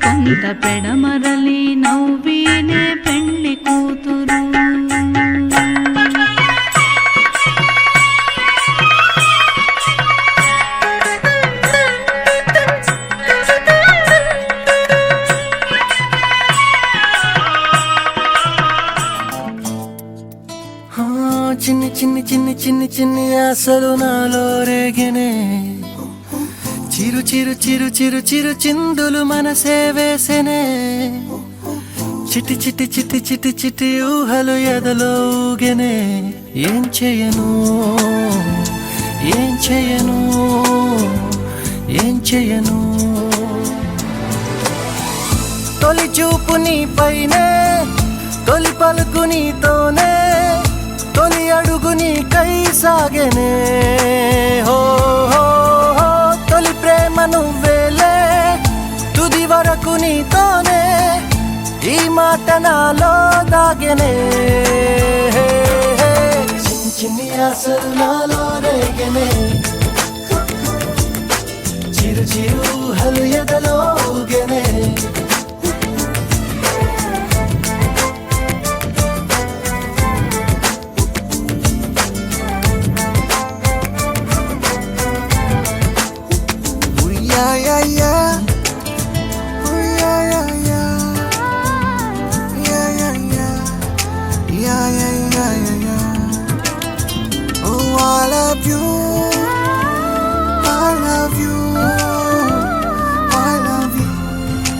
Speaker 9: కొంత పెడమరలి నవ్వీనే పెళ్లి కూతురు
Speaker 5: చిన్ని చిన్ని చిన్ని చిన్ని చిన్ని ఆశలు నాలో రేగెనే చిరు చిరు చిరు చిరు చిరు చిందులు మనసే వేసెనే చిటి చిటి చిటి చిటి చిటి ఊహలు ఎదలో ఊగెనే ఏం చేయను ఏం చేయను ఏం చేయను తొలి చూపు నీ పైనే తొలి పలుకు నీతోనే తొలి అడుగు నీకై సాగెనే హో హో హో తొలి ప్రేమ నువ్వేలే తుది వరకు నీతోనే
Speaker 4: ఈ మాట నాలో దాగనే చిన్ని చిన్ని ఆశలు నాలో రేగనే చిరు చిరు హలు ఎదలో ఊగనే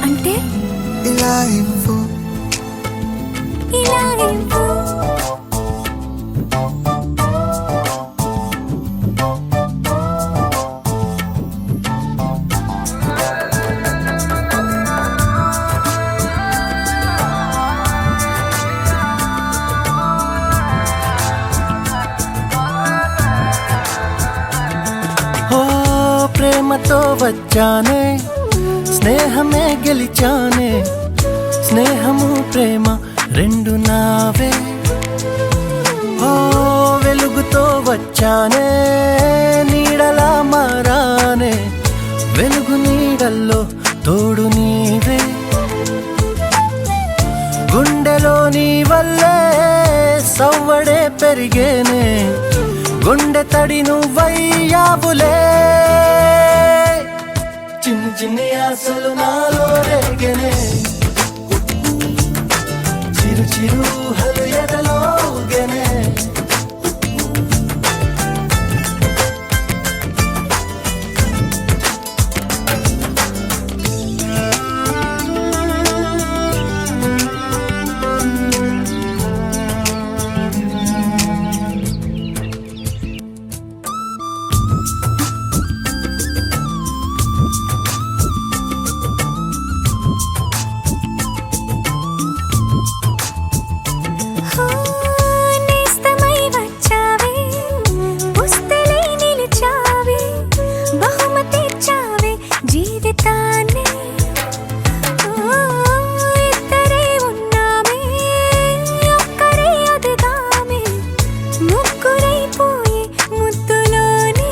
Speaker 2: అంటే ఇలా ఇవ్వు.
Speaker 4: ఓ ప్రేమతో వచ్చానే స్నేహమే గెలిచానే స్నేహము ప్రేమ రెండు నావే ఓ వెలుగుతో వచ్చానే నీడలా మారానే వెలుగు నీడల్లో తోడు నీవే గుండెలో నీ వల్లే సవ్వడే పెరిగేనే గుండె తడి నువ్వయ్యావులే చిన్ని చిన్ని ఆశలు నాలో రేగనే చిరు చిరు హలు ఎదలో ఊగనే
Speaker 2: నేస్తమై వచ్చావే పుస్తలై నిలిచావే బహుమతి ఇచ్చావే జీవితాన్ని ఇద్దరే ఉన్నామే ఒక్కరే అదిగామే ముగ్గురైపోయే ముద్దులోనే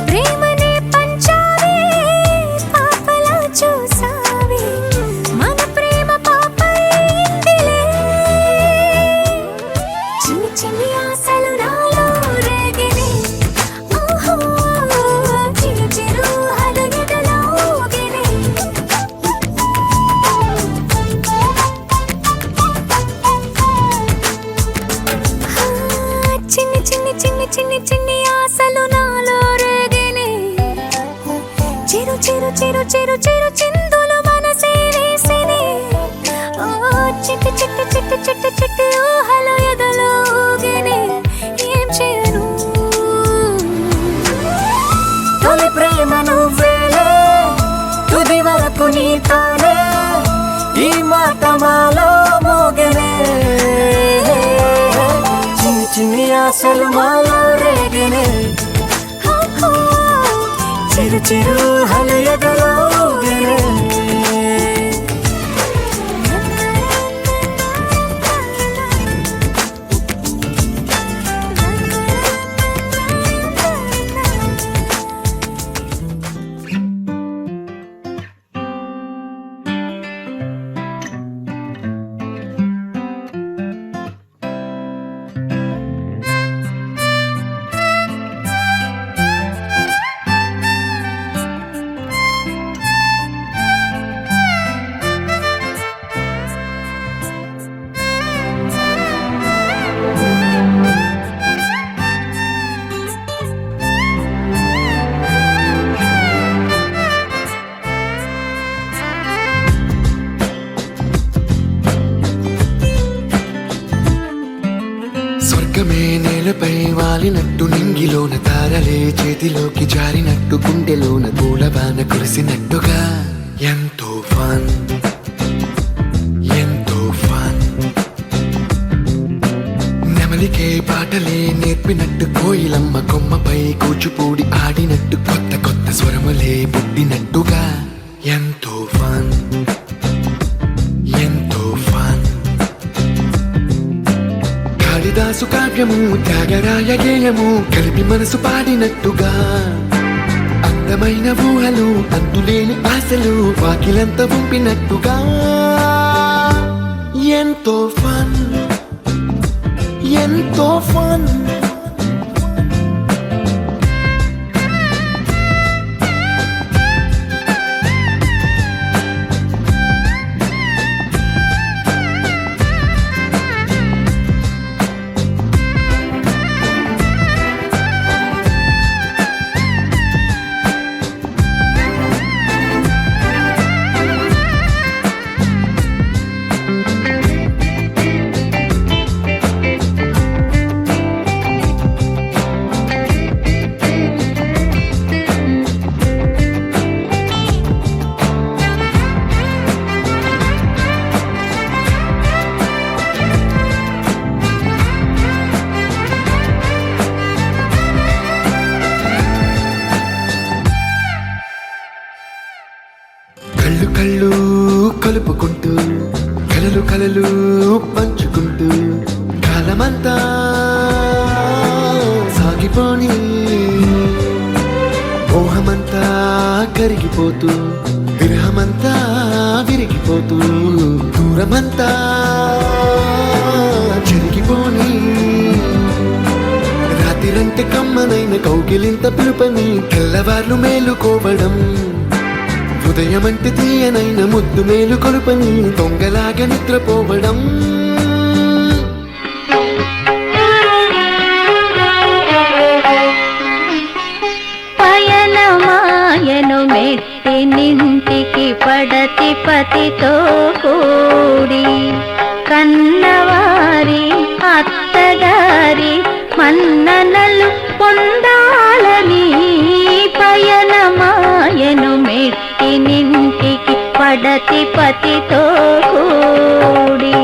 Speaker 2: ప్రేమనే పంచావే పాపలా చూసావే మన ప్రేమ పాపైందిలే చిన్ని చిన్ని ఆశలు నాలో రేగినే ఓహో చిరు చిరు హలు ఎదలో ఊగినే చిన్ని చిన్ని చిన్ని చిన్ని చిన్ని ఆశలు నాలో రేగినే చిరు చిరు చిరు చిరు చిరు చిందులు మనసే వేసినే ఓ చిట్టి చిట్టి చిట్టి చిట్టి చిట్టి ఊహలు ఎదలో ఊగినే ఏం చేయను
Speaker 4: తొలి ప్రేమ నువ్వేలే తుది వరకు నీతోనే ఈ మాట మాలో మోగనే చిన్ని చిన్ని ఆశలు మాలో రేగనే చిరు చిరు హలు ఎదలో ఊగనే
Speaker 5: స్వర్గమే నేలపై వాలినట్టు నింగిలోన తారలే చేతిలోకి జారినట్టు గుండెలోన పూలవాన కురిసినట్టుగా ఎంతో ఫన్ ఎంతో ఫన్ నెమలికే పాటలే నేర్పినట్టు కోయిలమ్మ కొమ్మపై కూచిపూడి ఆడినట్టు కొత్త కొత్త స్వరములే పుట్టినట్టుగా ఎంతో ఫన్
Speaker 10: రాగము త్యాగరాయ గేయము కలిపి మనసు పాడినట్టుగా అందమైన ఊహలు అంతులేని ఆశలు వాకిలంత పంపినట్టుగా ఎంతో ఫన్ ఎంతో ఫన్ కళ్ళు కళ్ళు కలుపుకుంటూ కలలు కలలు పంచుకుంటూ కాలమంతా సాగిపోని మోహమంతా కరిగిపోతూ విరహమంతా విరిగిపోతూ దూరమంతా చెరిగిపోని రాత్రిరంటే కమ్మనైన కౌగిలింత పిలుపని తెల్లవార్లు మేలుకోవడం ఉదయమంటే తీయనైన ముద్దు మేలు కొలుపని దొంగలాగా నిద్రపోవడం
Speaker 2: పయనమాయను మెట్టి నింటికి పడతి పతితో కూడి కన్నవారి అత్తగారి మన్ననలు పొందాలని పయనమాయను మెట్టి నింటికి పడతి పతితో కూడి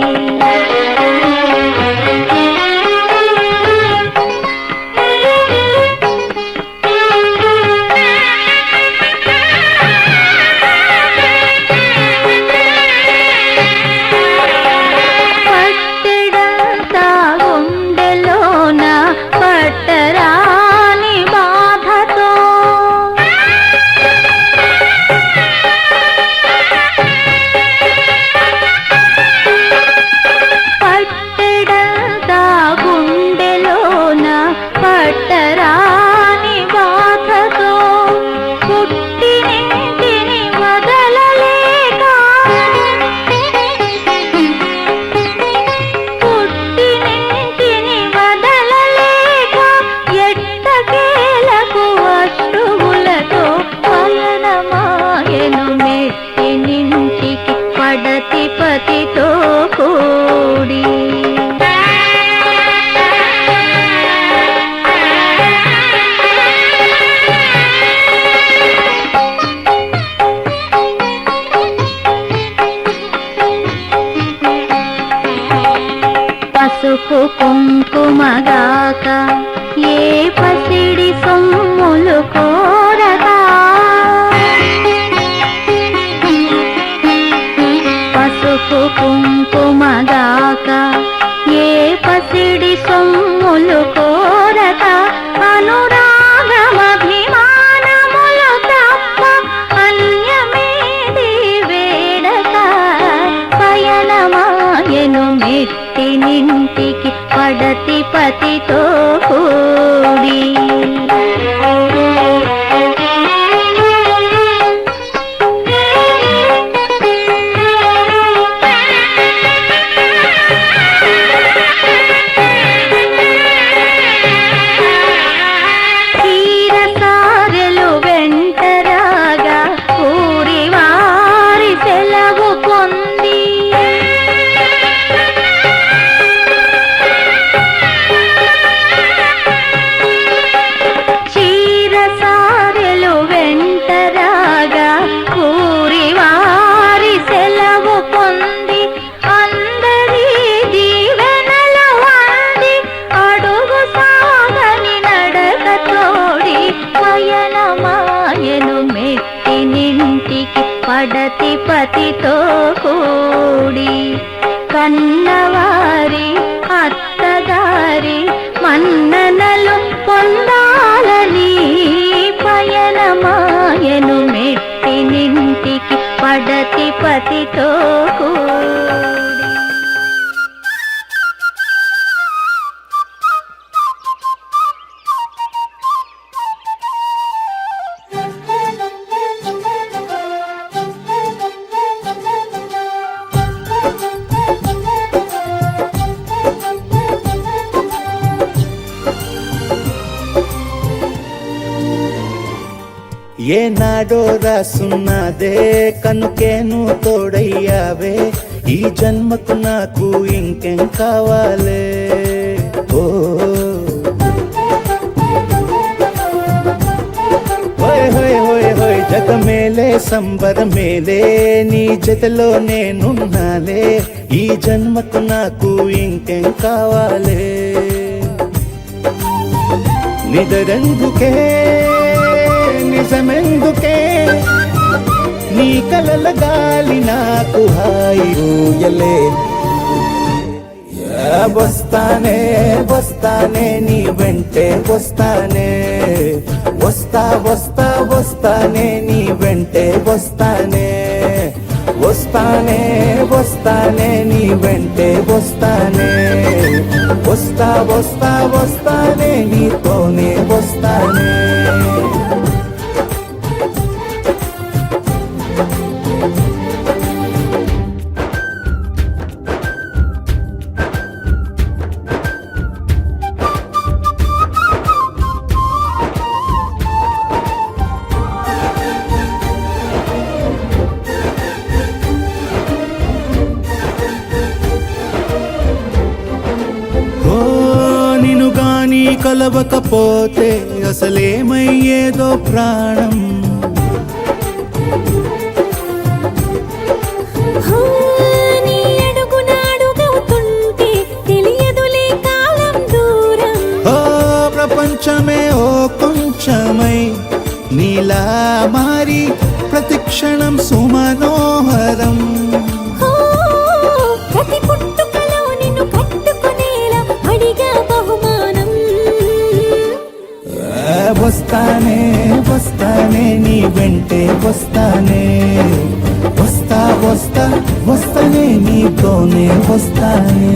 Speaker 2: పట్టెడంతా గుండెలోన పట్టరాని బాధతో పట్టెడంతా గుండెలోన పట్టరాని బాధతో పుట్టినింటిని వదలలేక పుట్టినింటిని వదలలేక ఎట్టకేలకు అశ్రువులతో పయనమాయను మెట్టినింటికి పడతి పతితో కూడి పసుపు కుంకుమగాక ఏ పసిడి సొమ్ములు కోరగా పసుపు కుంకుమగాక ఏ పసిడి సొమ్ములు కోరక అనురాగమభిమానములు తప్ప అన్యమేది వేడక పయనమాయను మెట్టి నింటికి పడతి పతితో కూడి తీరసారెలు వెంటరాగా ఊరి వారి సెలవు పొంది చీరసారెలు వెంటరాగా ఊరి వారి సెలవు పొంది అందరి దీవెనల వంది అడుగు సాగని నడక తోడి పయనమాయను మెట్టి నింటికి పడతి పతితో కూడి కన్నవారి అత్తగారి
Speaker 9: మన్ననలు పొందాలని పయనమాయను మెట్టినింటికి పడతి పతితో కూడి.
Speaker 1: ఏనాడో రాసున్నదే కనుకేను తోడయ్యావే ఈ జన్మకు నాకు ఇంకేం కావాలే. ఓ హోయ్ హోయ్ హోయ్ హోయ్ జగమేలే సంబరమేలే నీ జతలో నేనున్నాలే ఈ జన్మకు నాకు ఇంకేం కావాలే. నిదరెందుకే నిజమెందుకే నీ కలల గాలి నాకు హాయిలే. వస్తానే వస్తానే నీ వెంటే వస్తానే వస్తా వస్తా వస్తానే నీ వెంటే వస్తానే వస్తానే వస్తానే నీ వెంటే వస్తానే వస్తా వస్తా వస్తానే నీతోనే వస్తానే. కలవకపోతే అసలేమయ్యేదో ప్రాణం.
Speaker 2: నీ అడుగునాడుగవుతుంటే తెలియదులే కాలం దూరం.
Speaker 1: ఓ ప్రపంచమే ఓ కొంచెమై నీలా మారి ప్రతిక్షణం సుమనోహరం.
Speaker 2: ప్రతి పుట్టుకలో నిన్ను కట్టుకునేలా అడిగా బహుమానం.
Speaker 1: వస్తానే వస్తానే నీ వెంటే వస్తానే వస్తా వస్తా వస్తానే నీతోనే వస్తానే.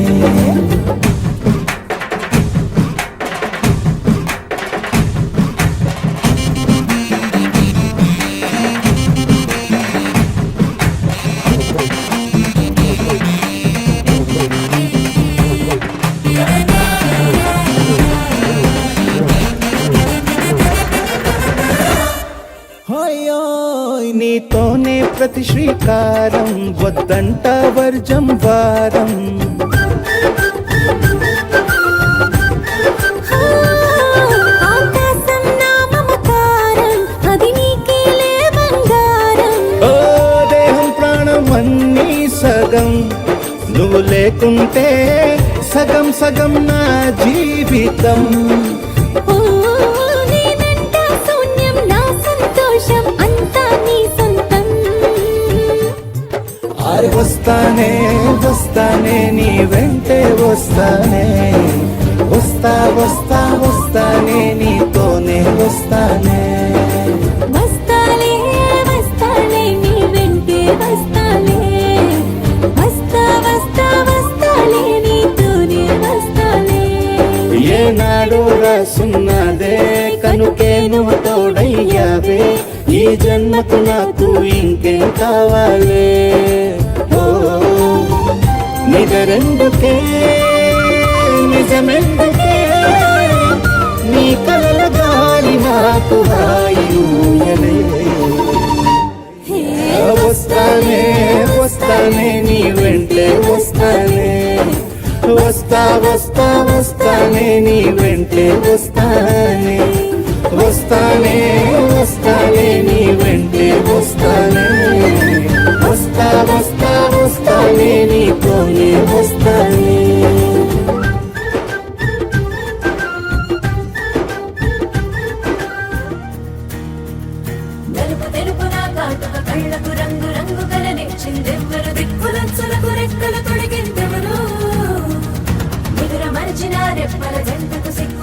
Speaker 1: నీతోనే ప్రతి శ్రీకారం వద్దంట వర్జం వారం.
Speaker 2: ఆకాశం నా మమకారం అది నీకేలే బంగారం.
Speaker 1: ఓ దేహం ప్రాణం అన్నీ సగం నువ్వు లేకుంటే సగం సగం నా జీవితం. వస్తానే వస్తానే నీ వెంటే వస్తానే వస్తా వస్తా వస్తానే నీతోనే వస్తానే.
Speaker 2: వస్తాలే వస్తాలే నీ వెంటే వస్తాలే వస్తా వస్తా వస్తాలే నీతోనే వస్తాలే.
Speaker 1: ఏనాడో రాసున్నదే కనుకే నువ్వు తోడయ్యావే ఈ జన్మకు నాకు ఇంకేం కావాలే. నిజరెందుకే నిజమెందుకే నీ కలల గాలి నాకు హాయిలే. వస్తానే వస్తానే నీ వెంటే వస్తానే వస్తా వస్తా వస్తానే నీ వెంటే వస్తానే వస్తానే వస్తానే నీ వెంటే వస్తానే వస్తా వస్తా వస్తానే నీతోనే వస్తానే.
Speaker 2: నలుపు తెలుపు నా కాటుక కళ్ళకు రంగు రంగు కలనిచ్చిందెవ్వరు దిక్కులంచులకు రెక్కలు తొడిగిందెవరు నిదుర మరిచిన రెప్పల జంటకు సిక్కు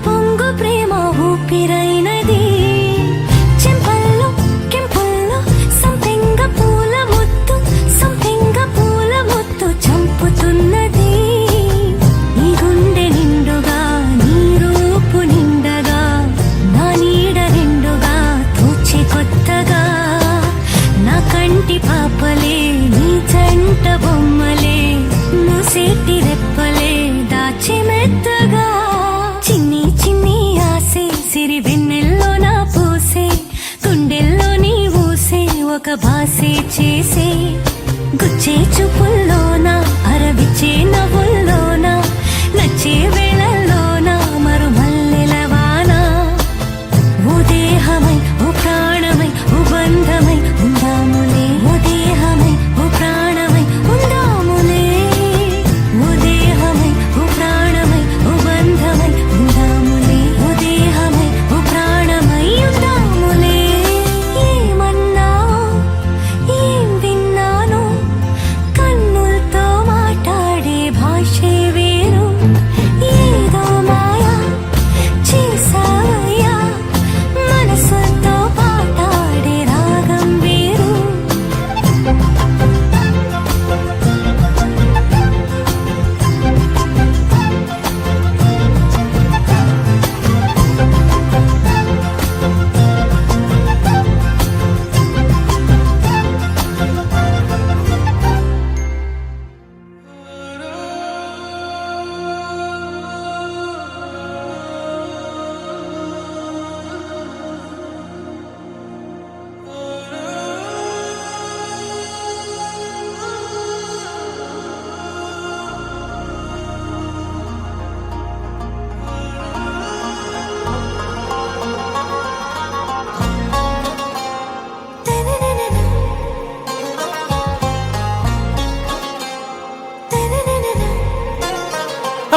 Speaker 2: పొంగు ప్రేమ ఊపిరైనది చెంపల్లో కెంపుల్లో సంపెంగ పూల ముత్తు చంపుతున్నది నీ గుండె నిండుగా నీ రూపు నిండగా నా నీడ రెండుగా తోచే కొత్తగా నా కంటి పాపలే నీ జంట బొమ్మలే మూసేటి రెప్పలే దాచి మెత్తగా చిన్ని చిన్ని ఆసే సిరి వెన్నెల్లో నా పూసే గుండెల్లో నీ ఊసే ఒక భాసే చేసే గుచ్చే చూపుల్లోనా అరవిచ్చే నవ్వుల్లోనా నచ్చే వేళల్లోనా మరు మల్లెలవానా ఓ దేహమై ఓ ప్రాణమై ఓ బంధమై ఉందాములే ఓ దేహమై ఓ ప్రాణమై ఉందాములే ఓ దేహమై ఓ ప్రాణమై ఓ బంధమై ఉందాములే ఓ దేహమై ఓ ప్రాణమై ఉందాములే ఏమన్నావు ఏం విన్నాను కన్నులతో మాట్లాడే భాషే వేరు ఏదో మాయా చేసావయ్యా మనసుతో పాటాడే రాగం వేరు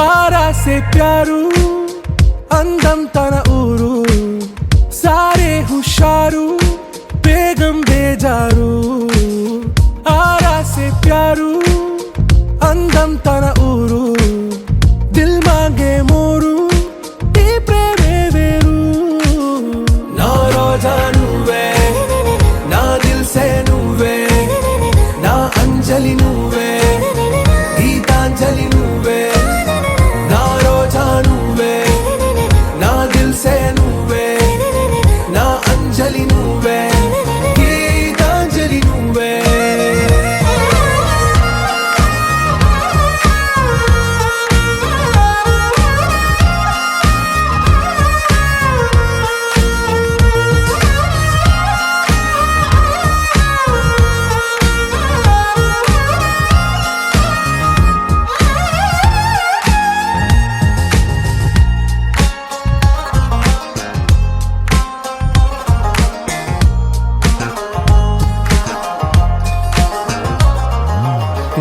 Speaker 1: आरा से प्यारू అందం తన ఊరు సారే హుషారు బేగం బేజారు ఆరా సే ప్యారు అందం తన ఊరు దిల్ మాంగే మోరు ఈ ప్రేమే వేరు నా రోజా నువ్వే నా దిల్ సే నువ్వే నా అంజలి నువ్వే గీతాంజలి నువ్వే నా రోజా నువ్వే నా దిల్ సే నువ్వే నా అంజలి నువ్వే గీతాంజలి నువ్వే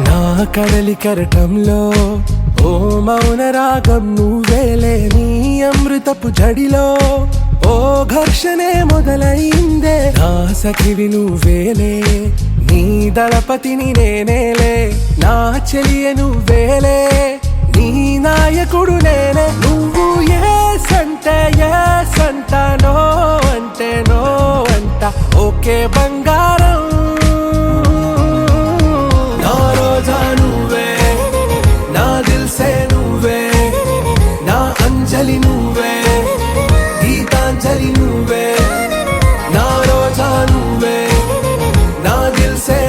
Speaker 1: నా కడలి కరటంలో ఓ మౌన రాగం నువ్వేలే నీ అమృతపు జడిలో ఓ ఘర్షణే మొదలైందే నా సఖివి నువ్వేలే నీ దళపతిని నేనేలే నా చెలియ నువ్వేలే నీ నాయకుడు నేనే నువ్వు ఏ సంట నో అంటే నో అంట ఓకే బంగారం నా రోజా నువ్వే నా దిల్ సే నువ్వే నా అంజలి నువ్వే గీతాంజలి నువ్వే నా రోజా నువ్వే నా దిల్ సే